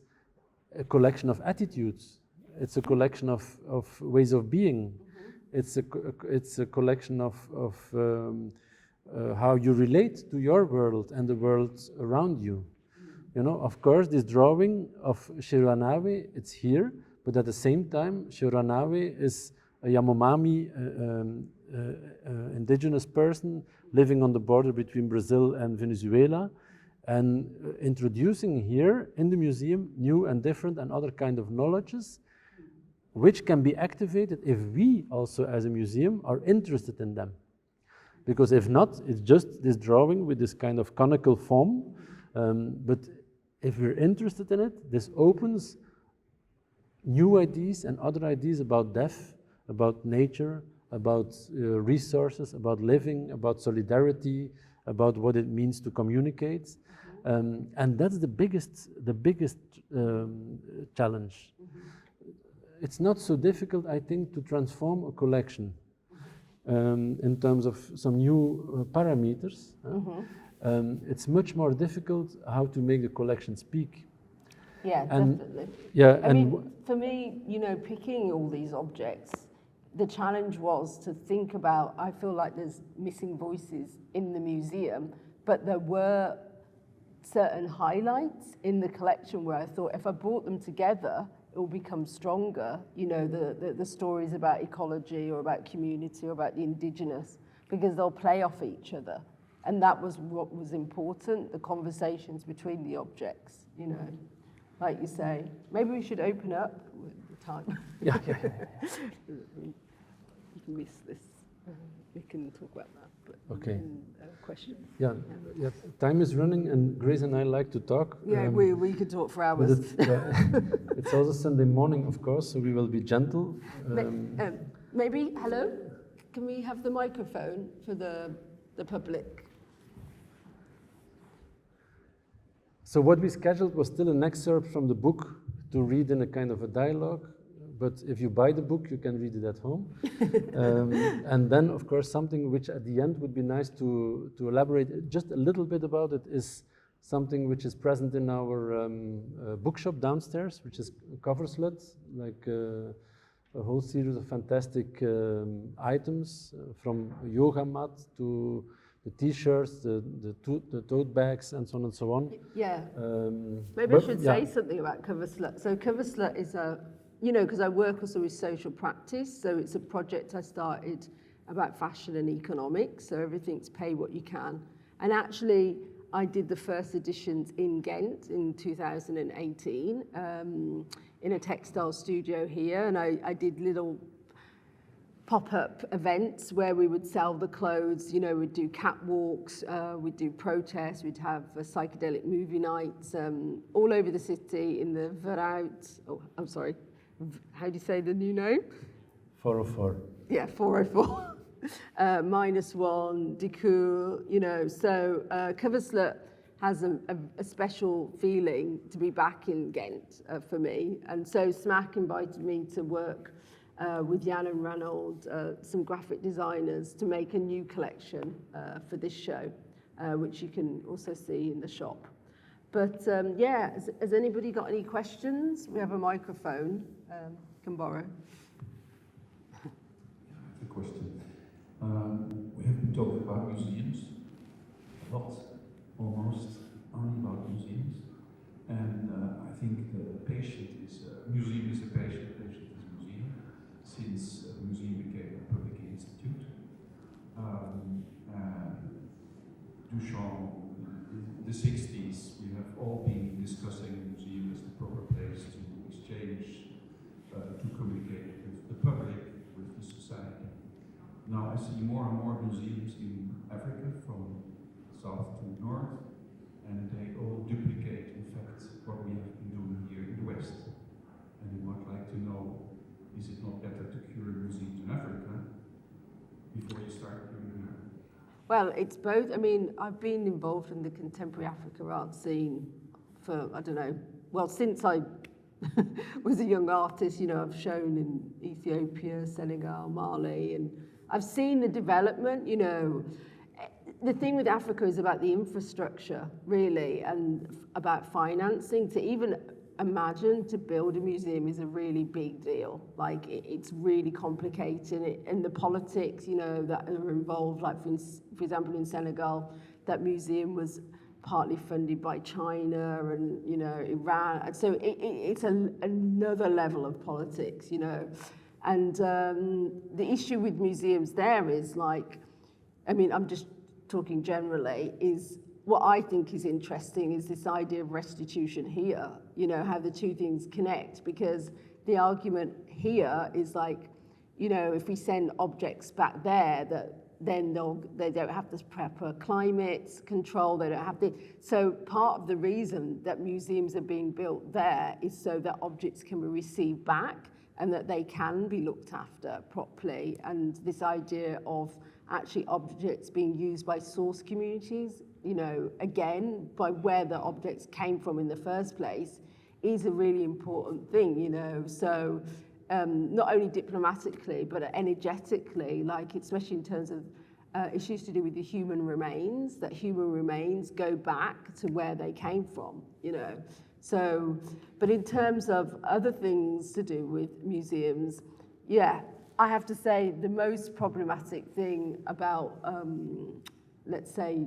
[SPEAKER 1] a collection of attitudes. It's a collection of ways of being. Mm-hmm. It's a collection of how you relate to your world and the world around you. Of course, this drawing of Shiranawi, it's here, but at the same time, Shiranawi is a Yanomami indigenous person living on the border between Brazil and Venezuela, and introducing here in the museum new and different and other kind of knowledges which can be activated if we also as a museum are interested in them. Because if not, it's just this drawing with this kind of conical form, but if we're interested in it, this opens new ideas and other ideas about death, about nature, about resources, about living, about solidarity, about what it means to communicate. And that's the biggest challenge. It's not so difficult, I think, to transform a collection in terms of some new parameters. It's much more difficult how to make the collection speak.
[SPEAKER 2] Yeah, definitely.
[SPEAKER 1] Yeah,
[SPEAKER 2] I mean, for me, you know, picking all these objects, the challenge was to think about, I feel like there's missing voices in the museum, but there were certain highlights in the collection where I thought if I brought them together, it will become stronger, you know, the stories about ecology or about community or about the indigenous, because they'll play off each other. And that was what was important, the conversations between the objects, you know. Like you say, maybe we should open up with the time.
[SPEAKER 1] Yeah.
[SPEAKER 2] You can miss this. We can talk about that. But
[SPEAKER 1] Okay.
[SPEAKER 2] Questions?
[SPEAKER 1] Yeah. Time is running, and Grace and I like to talk.
[SPEAKER 2] Yeah, we could talk for hours.
[SPEAKER 1] It's also Sunday morning, of course, so we will be gentle.
[SPEAKER 2] Maybe, hello? Can we have the microphone for the public?
[SPEAKER 1] So what we scheduled was still an excerpt from the book to read in a kind of a dialogue, but if you buy the book, you can read it at home. And then, of course, something which at the end would be nice to elaborate just a little bit about it is something which is present in our bookshop downstairs, which is Cover Slut, like a whole series of fantastic items from yoga mat to the T-shirts, the tote bags, and so on and so on.
[SPEAKER 2] Yeah. Maybe I should say something about Cover Slut. So Cover Slut is a, you know, because I work also with social practice, so it's a project I started about fashion and economics, so everything's pay what you can. And actually, I did the first editions in Ghent in 2018 in a textile studio here, and I did little pop-up events where we would sell the clothes, you know, we'd do catwalks, we'd do protests, we'd have psychedelic movie nights all over the city in the Verhout, oh, I'm sorry, how do you say the new name?
[SPEAKER 1] 404.
[SPEAKER 2] Yeah, 404. -1, Decour, you know, so Cover Slut has a special feeling to be back in Ghent for me. And so S.M.A.K invited me to work with Jan and Ranald, some graphic designers, to make a new collection for this show, which you can also see in the shop. But yeah, has anybody got any questions? We have a microphone, can borrow.
[SPEAKER 3] A question. We have been talking about museums a lot, almost only about museums. And I think the patient is, museum is a patient is a museum, since the museum became a public institute. Duchamp, the 60s, we have all been discussing the museum as the proper place to exchange, to communicate with the public, with the society. Now I see more and more museums in Africa, from south to north, and they all duplicate, in fact, what we have been doing here in the West. And we might like to know, is it not better to cure museums in Africa before you start doing here?
[SPEAKER 2] Well, it's both. I mean, I've been involved in the contemporary Africa art scene for, I don't know, well, since I was a young artist, you know, I've shown in Ethiopia, Senegal, Mali, and I've seen the development, you know. The thing with Africa is about the infrastructure, really, and about financing. To even imagine to build a museum is a really big deal. Like, it's really complicated. And the politics, you know, that are involved, like, for example, in Senegal, that museum was partly funded by China and, you know, Iran. So it's another level of politics, you know. And the issue with museums there is like, I mean, I'm just talking generally, is what I think is interesting is this idea of restitution here, you know, how the two things connect, because the argument here is like, you know, if we send objects back there, that then they don't have this proper climate control, they don't have the, so part of the reason that museums are being built there is so that objects can be received back and that they can be looked after properly. And this idea of actually objects being used by source communities, you know, again, by where the objects came from in the first place, is a really important thing, you know. So not only diplomatically, but energetically, like especially in terms of issues to do with the human remains, that human remains go back to where they came from, you know. So, but in terms of other things to do with museums, yeah, I have to say the most problematic thing about, let's say,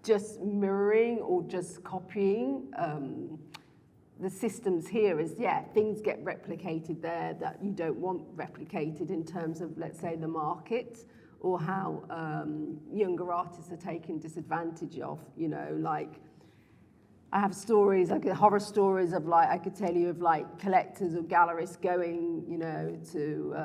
[SPEAKER 2] just mirroring or just copying the systems here is, yeah, things get replicated there that you don't want replicated in terms of, let's say, the market or how younger artists are taken disadvantage of, you know, like, I have stories, like horror stories of like, I could tell you of like collectors or gallerists going, you know, to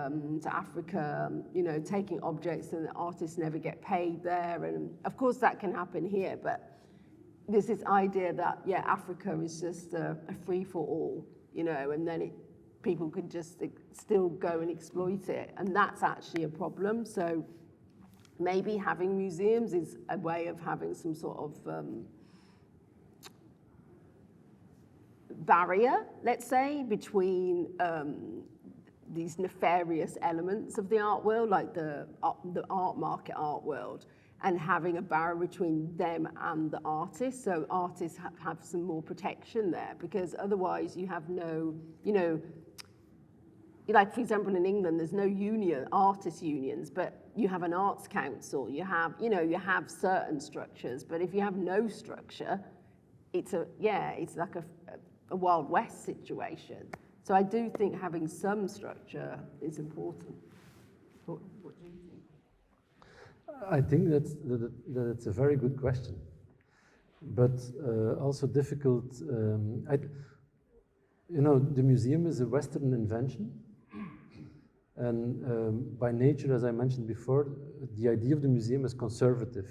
[SPEAKER 2] Africa, you know, taking objects and the artists never get paid there. And of course that can happen here, but there's this idea that, yeah, Africa is just a free for all, you know, and then people could just still go and exploit it. And that's actually a problem. So maybe having museums is a way of having some sort of, barrier, let's say, between these nefarious elements of the art world, like the art market art world, and having a barrier between them and the artists. So artists have some more protection there, because otherwise you have no, you know, like for example in England, there's no union, artist unions, but you have an arts council, you have, you know, you have certain structures, but if you have no structure, it's like a Wild West situation. So I do think having some structure is important. What do you think?
[SPEAKER 1] I think that's a very good question, but also difficult. You know, the museum is a Western invention, and by nature, as I mentioned before, the idea of the museum is conservative.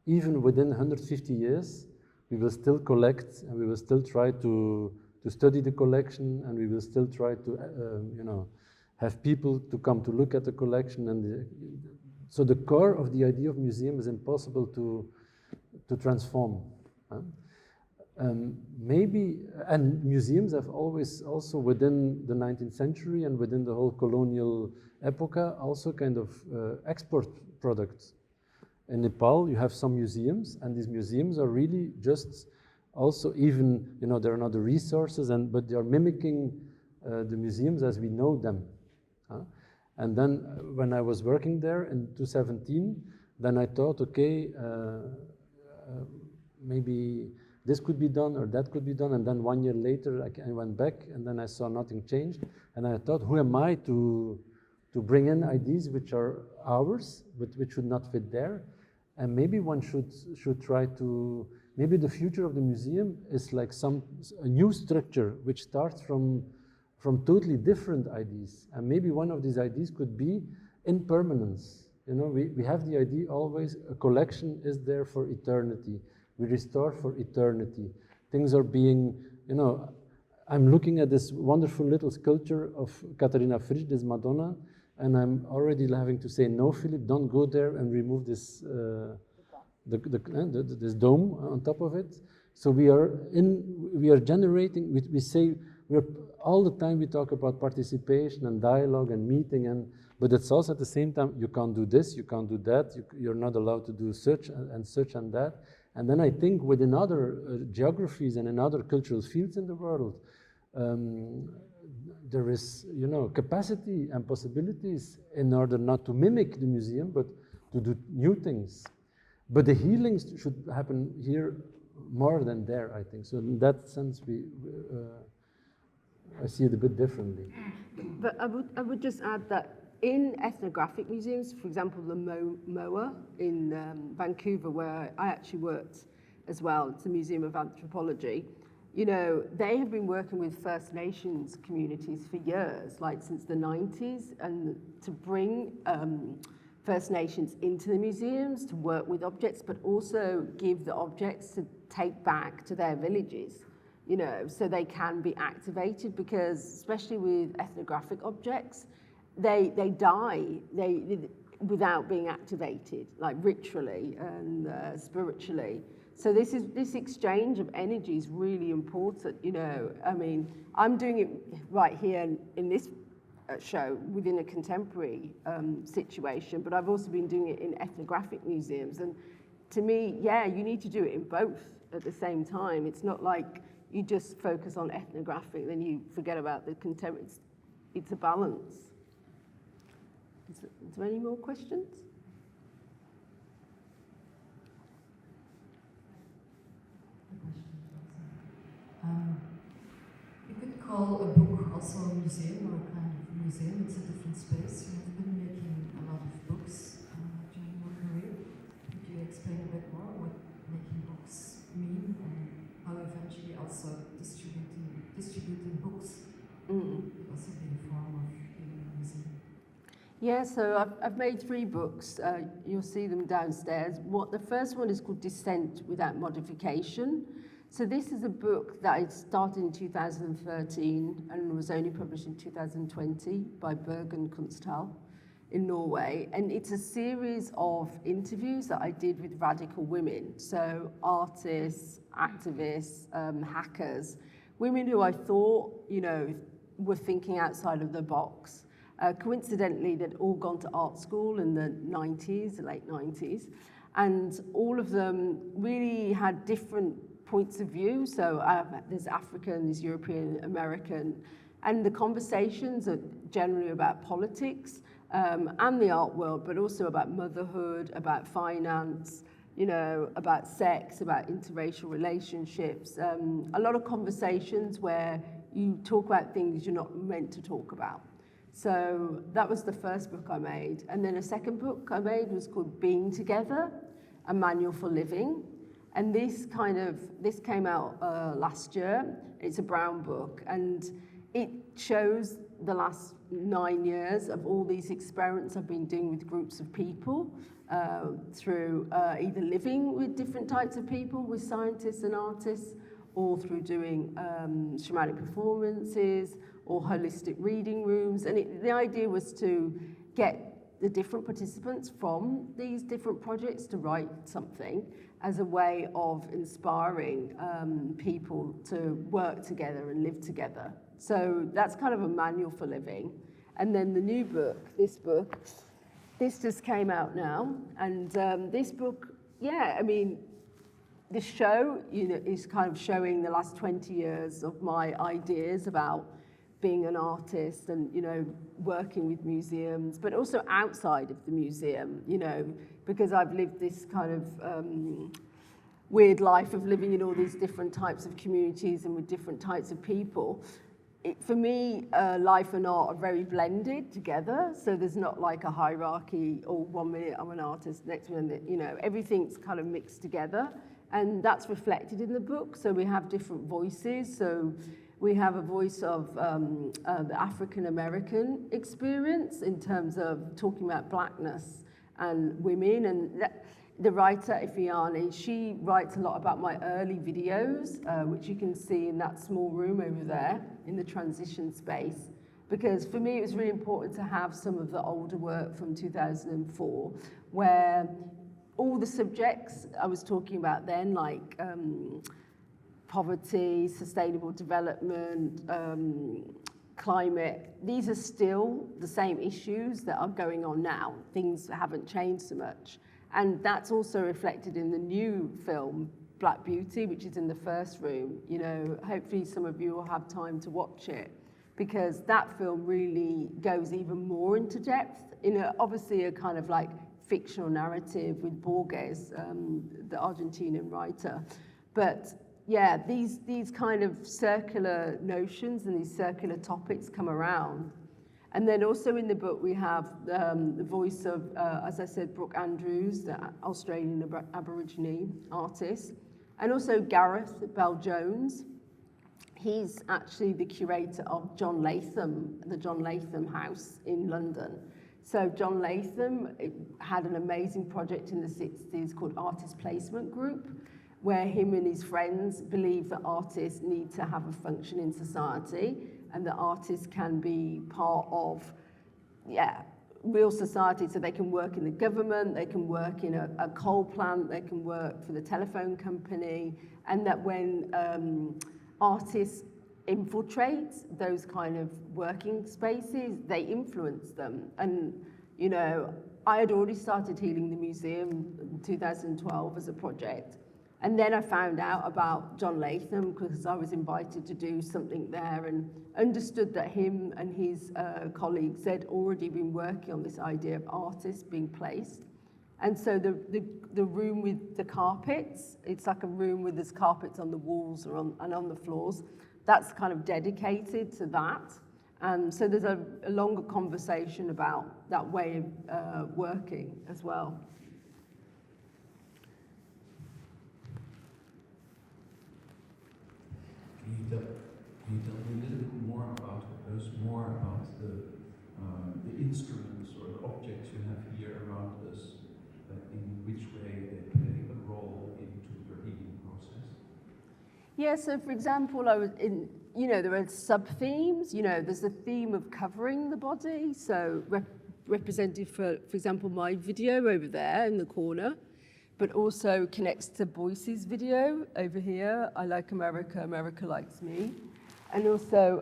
[SPEAKER 1] Even within 150 years, we will still collect, and we will still try to study the collection, and we will still try to, you know, have people to come to look at the collection. And so the core of the idea of museum is impossible to transform. Maybe, and museums have always also within the 19th century and within the whole colonial epocha also kind of export products. In Nepal, you have some museums, and these museums are really just also even, you know, there are not the resources, but they are mimicking the museums as we know them. And then when I was working there in 2017, then I thought, okay, maybe this could be done or that could be done. And then 1 year later, I went back, and then I saw nothing changed. And I thought, who am I to bring in ideas which are ours, but which should not fit there? And maybe one should try to, maybe the future of the museum is like a new structure which starts from totally different ideas. And maybe one of these ideas could be impermanence. You know, we have the idea always, a collection is there for eternity. We restore for eternity. Things are being, you know, I'm looking at this wonderful little sculpture of Katharina Frisch, this Madonna, and I'm already having to say, no, Philippe, don't go there and remove this this dome on top of it. So we are generating, we say, all the time we talk about participation and dialogue and meeting, but it's also at the same time, you can't do this, you can't do that, you're not allowed to do such and that. And then I think within other geographies and in other cultural fields in the world, there is, you know, capacity and possibilities in order not to mimic the museum, but to do new things. But the healings should happen here more than there, I think. So in that sense, I see it a bit differently.
[SPEAKER 2] But I would just add that in ethnographic museums, for example, the MOA in Vancouver, where I actually worked as well, it's a Museum of Anthropology, you know, they have been working with First Nations communities for years, like since the 90s, and to bring First Nations into the museums to work with objects, but also give the objects to take back to their villages, you know, so they can be activated, because especially with ethnographic objects, they die without being activated, like ritually and spiritually. So this exchange of energy is really important, you know. I mean, I'm doing it right here in this show within a contemporary situation, but I've also been doing it in ethnographic museums. And to me, yeah, you need to do it in both at the same time. It's not like you just focus on ethnographic, then you forget about the contemporary. It's a balance. Is there any more questions?
[SPEAKER 4] You could call a book also a museum, or a kind of museum. It's a different space. You have been making a lot of books during your career. Could you explain a bit more what making books mean, and how eventually also distributing books could also be a form of being a museum?
[SPEAKER 2] Yeah, so I've made 3 books. You'll see them downstairs. The first one is called Descent Without Modification. So this is a book that I started in 2013 and was only published in 2020 by Bergen Kunsthal in Norway. And it's a series of interviews that I did with radical women. So artists, activists, hackers, women who I thought, you know, were thinking outside of the box. Coincidentally, they'd all gone to art school in the 90s, the late 90s. And all of them really had different points of view. So there's African, there's European, American, and the conversations are generally about politics and the art world, but also about motherhood, about finance, you know, about sex, about interracial relationships. A lot of conversations where you talk about things you're not meant to talk about. So that was the first book I made. And then a second book I made was called Being Together, a Manual for Living. And this came out last year. It's a brown book, and it shows the last 9 years of all these experiments I've been doing with groups of people through either living with different types of people, with scientists and artists, or through doing shamanic performances or holistic reading rooms. And the idea was to get the different participants from these different projects to write something as a way of inspiring people to work together and live together. So that's kind of a manual for living. And then the new book, this just came out now. And this book, yeah, I mean, the show, you know, is kind of showing the last 20 years of my ideas about being an artist and, you know, working with museums, but also outside of the museum, you know, because I've lived this kind of weird life of living in all these different types of communities and with different types of people. For me, life and art are very blended together, so there's not like a hierarchy, or 1 minute I'm an artist, next minute, you know, everything's kind of mixed together, and that's reflected in the book. So we have different voices. So we have a voice of the African American experience in terms of talking about blackness and women. And the writer, Ifeanyi, she writes a lot about my early videos, which you can see in that small room over there in the transition space. Because for me, it was really important to have some of the older work from 2004, where all the subjects I was talking about then, like poverty, sustainable development, climate, these are still the same issues that are going on now. Things haven't changed so much. And that's also reflected in the new film, Black Beauty, which is in the first room. You know, hopefully some of you will have time to watch it, because that film really goes even more into depth in obviously a kind of like fictional narrative with Borges, the Argentinian writer. But yeah, these kind of circular notions and these circular topics come around. And then also in the book we have the voice of, as I said, Brooke Andrews, the Australian Aborigine artist, and also Gareth Bell-Jones. He's actually the curator of John Latham, the John Latham House in London. So John Latham had an amazing project in the 60s called Artist Placement Group, where him and his friends believe that artists need to have a function in society and that artists can be part of, real society, so they can work in the government, they can work in a coal plant, they can work for the telephone company, and that when artists infiltrate those kind of working spaces, they influence them. And, you know, I had already started Healing the Museum in 2012 as a project. And then I found out about John Latham because I was invited to do something there and understood that him and his colleagues had already been working on this idea of artists being placed. And so the room with the carpets, it's like a room with there's carpets on the walls or on the floors. That's kind of dedicated to that. And so there's a longer conversation about that way of working as well.
[SPEAKER 3] Can you tell me a little bit more about the instruments or the objects you have here around us, in which way they play a role into your healing process?
[SPEAKER 2] Yeah, so for example, I was in, you know, there are sub-themes, you know, there's a theme of covering the body, so represented for example, my video over there in the corner, but also connects to Boyce's video over here, I Like America, America Likes Me. And also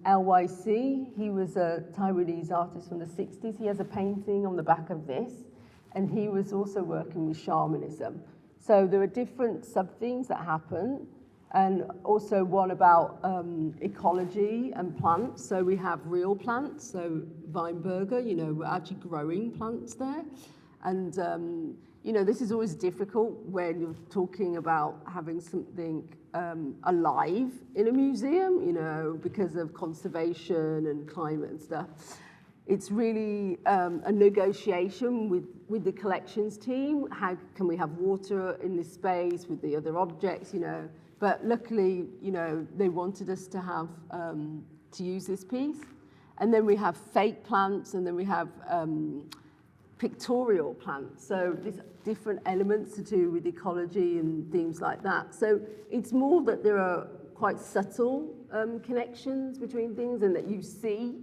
[SPEAKER 2] LYC, he was a Taiwanese artist from the 60s. He has a painting on the back of this, and he was also working with shamanism. So there are different sub-themes that happen, and also one about ecology and plants. So we have real plants, so Weinberger, you know, we're actually growing plants there. And you know, this is always difficult when you're talking about having something alive in a museum, you know, because of conservation and climate and stuff. It's really a negotiation with the collections team. How can we have water in this space with the other objects, you know? But luckily, you know, they wanted us to have, to use this piece. And then we have fake plants, and then we have pictorial plants. So there's different elements to do with ecology and themes like that. So it's more that there are quite subtle connections between things and that you see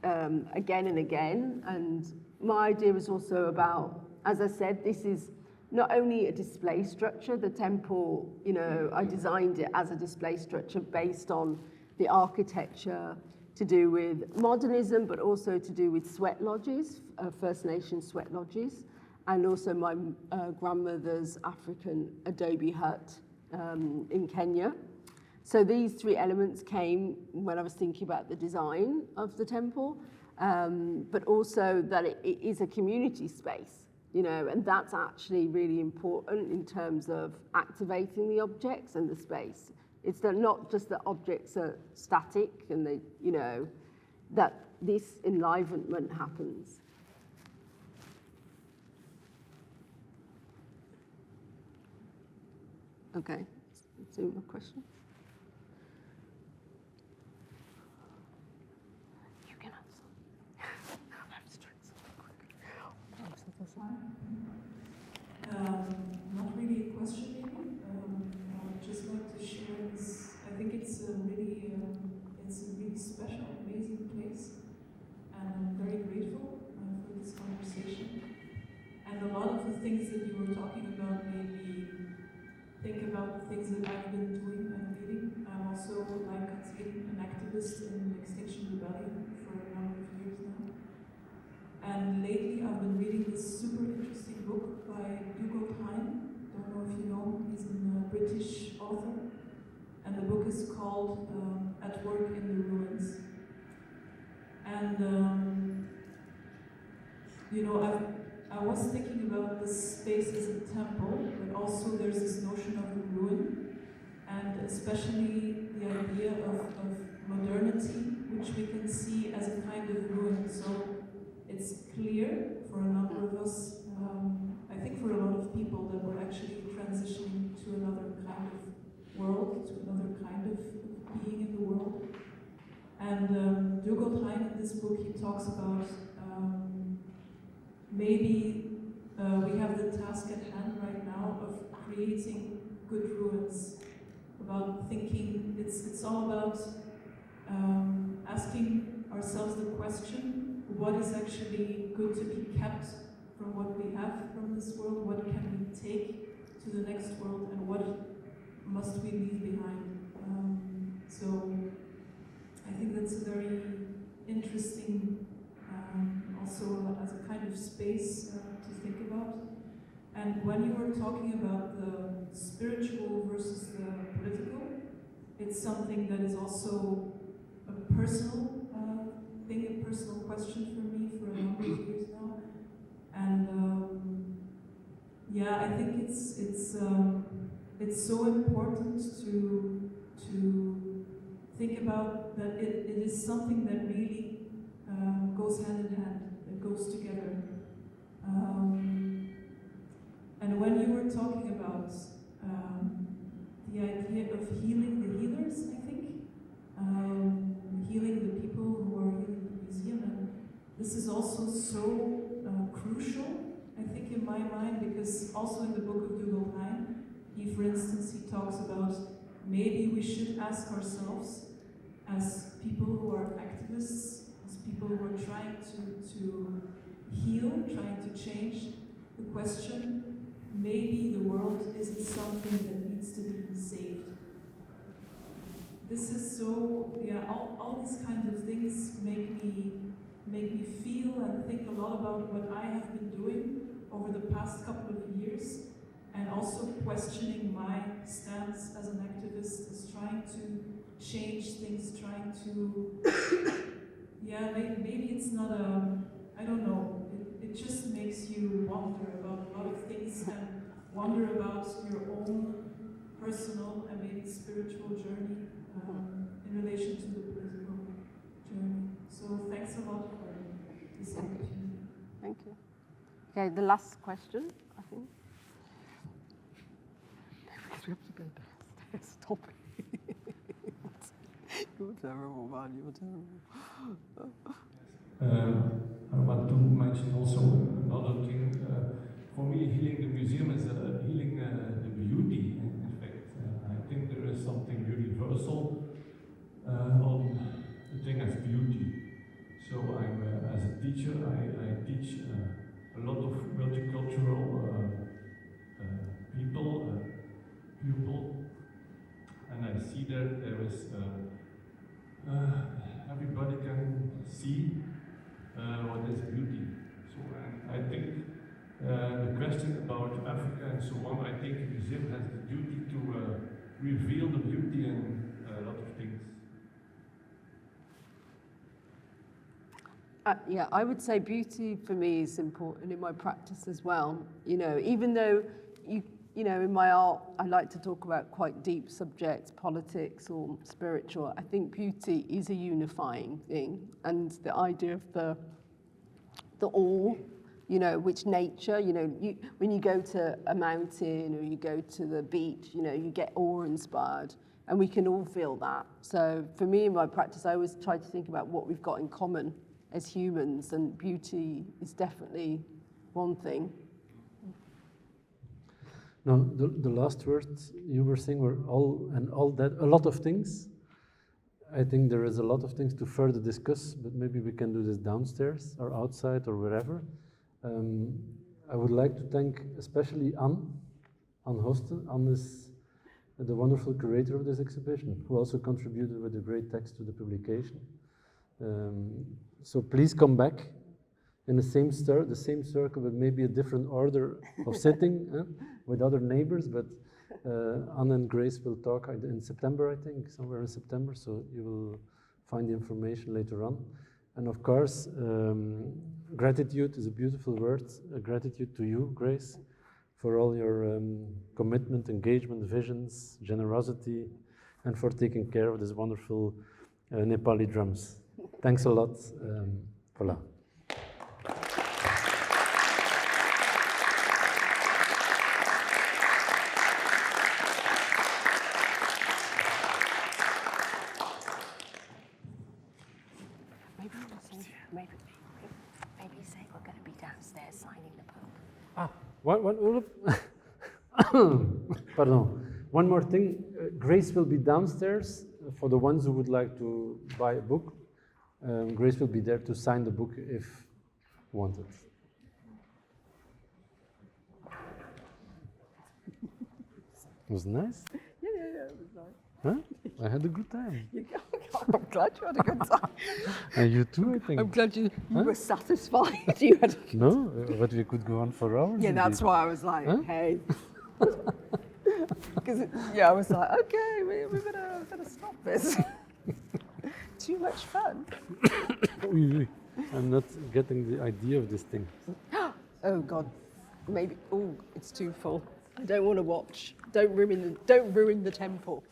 [SPEAKER 2] again and again. And my idea was also about, as I said, this is not only a display structure, the temple, you know, I designed it as a display structure based on the architecture to do with modernism, but also to do with sweat lodges, First Nation sweat lodges, and also my grandmother's African adobe hut in Kenya. So these three elements came when I was thinking about the design of the temple, but also that it is a community space, you know, and that's actually really important in terms of activating the objects and the space. It's not just that objects are static and they, you know, that this enlivenment happens. Okay, so a question? You can answer. I have to try something quick.
[SPEAKER 5] Not really a question, maybe. I would just like to share this. I think it's a really special, amazing place, and I'm very grateful for this conversation. And a lot of the things that you were talking about made me think about the things that I've been doing and reading. I'm also, like Katrien, an activist in Extinction Rebellion for a number of years now. And lately I've been reading this super interesting book by Hugo Hein. Don't know if you know him. He's a British author. And the book is called At Work in the Ruins. And, you know, I was thinking about this space as a temple, but also there's this notion of a ruin. and especially the idea of modernity, which we can see as a kind of ruin. So it's clear for a number of us, I think for a lot of people, that we're actually transitioning to another kind of world, to another kind of being in the world. And Dugothein, in this book, he talks about maybe we have the task at hand right now of creating good ruins, about thinking, it's all about asking ourselves the question, what is actually good to be kept from what we have from this world, what can we take to the next world, and what must we leave behind. So I think that's a very interesting, also as a kind of space to think about. And when you were talking about the spiritual versus the political, it's something that is also a personal thing, a personal question for me for a number of years now. And yeah, I think it's so important to think about that it is something that really goes hand in hand, that goes together. And when you were talking about the idea of healing the healers, I think, healing the people who are healing the museum, and this is also so crucial, I think, in my mind, because also in the book of Dugothein, for instance, he talks about maybe we should ask ourselves, as people who are activists, as people who are trying to heal, trying to change, the question, maybe the world isn't something that needs to be saved. This is so, yeah, all these kinds of things make me feel and think a lot about what I have been doing over the past couple of years, and also questioning my stance as an activist, as trying to change things, trying to, yeah, maybe it's not I don't know, it just makes you wonder about a lot of things and wonder about your own personal and maybe spiritual journey in relation to the political journey. So thanks a lot for this opportunity.
[SPEAKER 2] Thank you. Okay, the last question, I think. We have to go downstairs. Stop it. You're terrible, man. You're terrible.
[SPEAKER 3] I want to mention also another thing. For me, healing the museum is healing the beauty. In fact, I think there is something universal on the thing as beauty. So I'm, as a teacher, I teach a lot of multicultural people, pupil, and I see that there is everybody can see what is beauty. So I think the question about Africa and so on, I think the museum has the duty to reveal the beauty in a lot of things.
[SPEAKER 2] Yeah, I would say beauty for me is important in my practice as well. You know, even though you know, in my art, I like to talk about quite deep subjects, politics or spiritual. I think beauty is a unifying thing, and the idea of the awe, you know, which nature, you know, when you go to a mountain or you go to the beach, you know, you get awe-inspired, and we can all feel that. So for me in my practice, I always try to think about what we've got in common as humans, and beauty is definitely one thing.
[SPEAKER 1] No, the last words you were saying were a lot of things. I think there is a lot of things to further discuss, but maybe we can do this downstairs or outside or wherever. I would like to thank especially Anne Hosten. Anne is the wonderful curator of this exhibition, who also contributed with a great text to the publication. So please come back in the same circle, but maybe a different order of sitting with other neighbors. But Anne and Grace will talk in September, I think, somewhere in September. So you will find the information later on. And of course, gratitude is a beautiful word. Gratitude to you, Grace, for all your commitment, engagement, visions, generosity, and for taking care of this wonderful Nepali drums. Thanks a lot. Voilà.
[SPEAKER 2] Maybe say we're going to be downstairs signing the book.
[SPEAKER 1] Pardon. One more thing. Grace will be downstairs for the ones who would like to buy a book. Grace will be there to sign the book if wanted. It was nice.
[SPEAKER 2] Yeah, it was nice.
[SPEAKER 1] Huh? I had a good time.
[SPEAKER 2] I'm glad you had a good time.
[SPEAKER 1] And you too, I think.
[SPEAKER 2] I'm glad you were satisfied. You had.
[SPEAKER 1] No, but we could go on for hours.
[SPEAKER 2] Yeah, that's
[SPEAKER 1] indeed.
[SPEAKER 2] why I was like,
[SPEAKER 1] Huh?
[SPEAKER 2] hey. Because I was like, okay, we better stop this. Too much fun.
[SPEAKER 1] I'm not getting the idea of this thing.
[SPEAKER 2] Oh God, maybe. Oh, it's too full. I don't want to watch. Don't ruin the temple.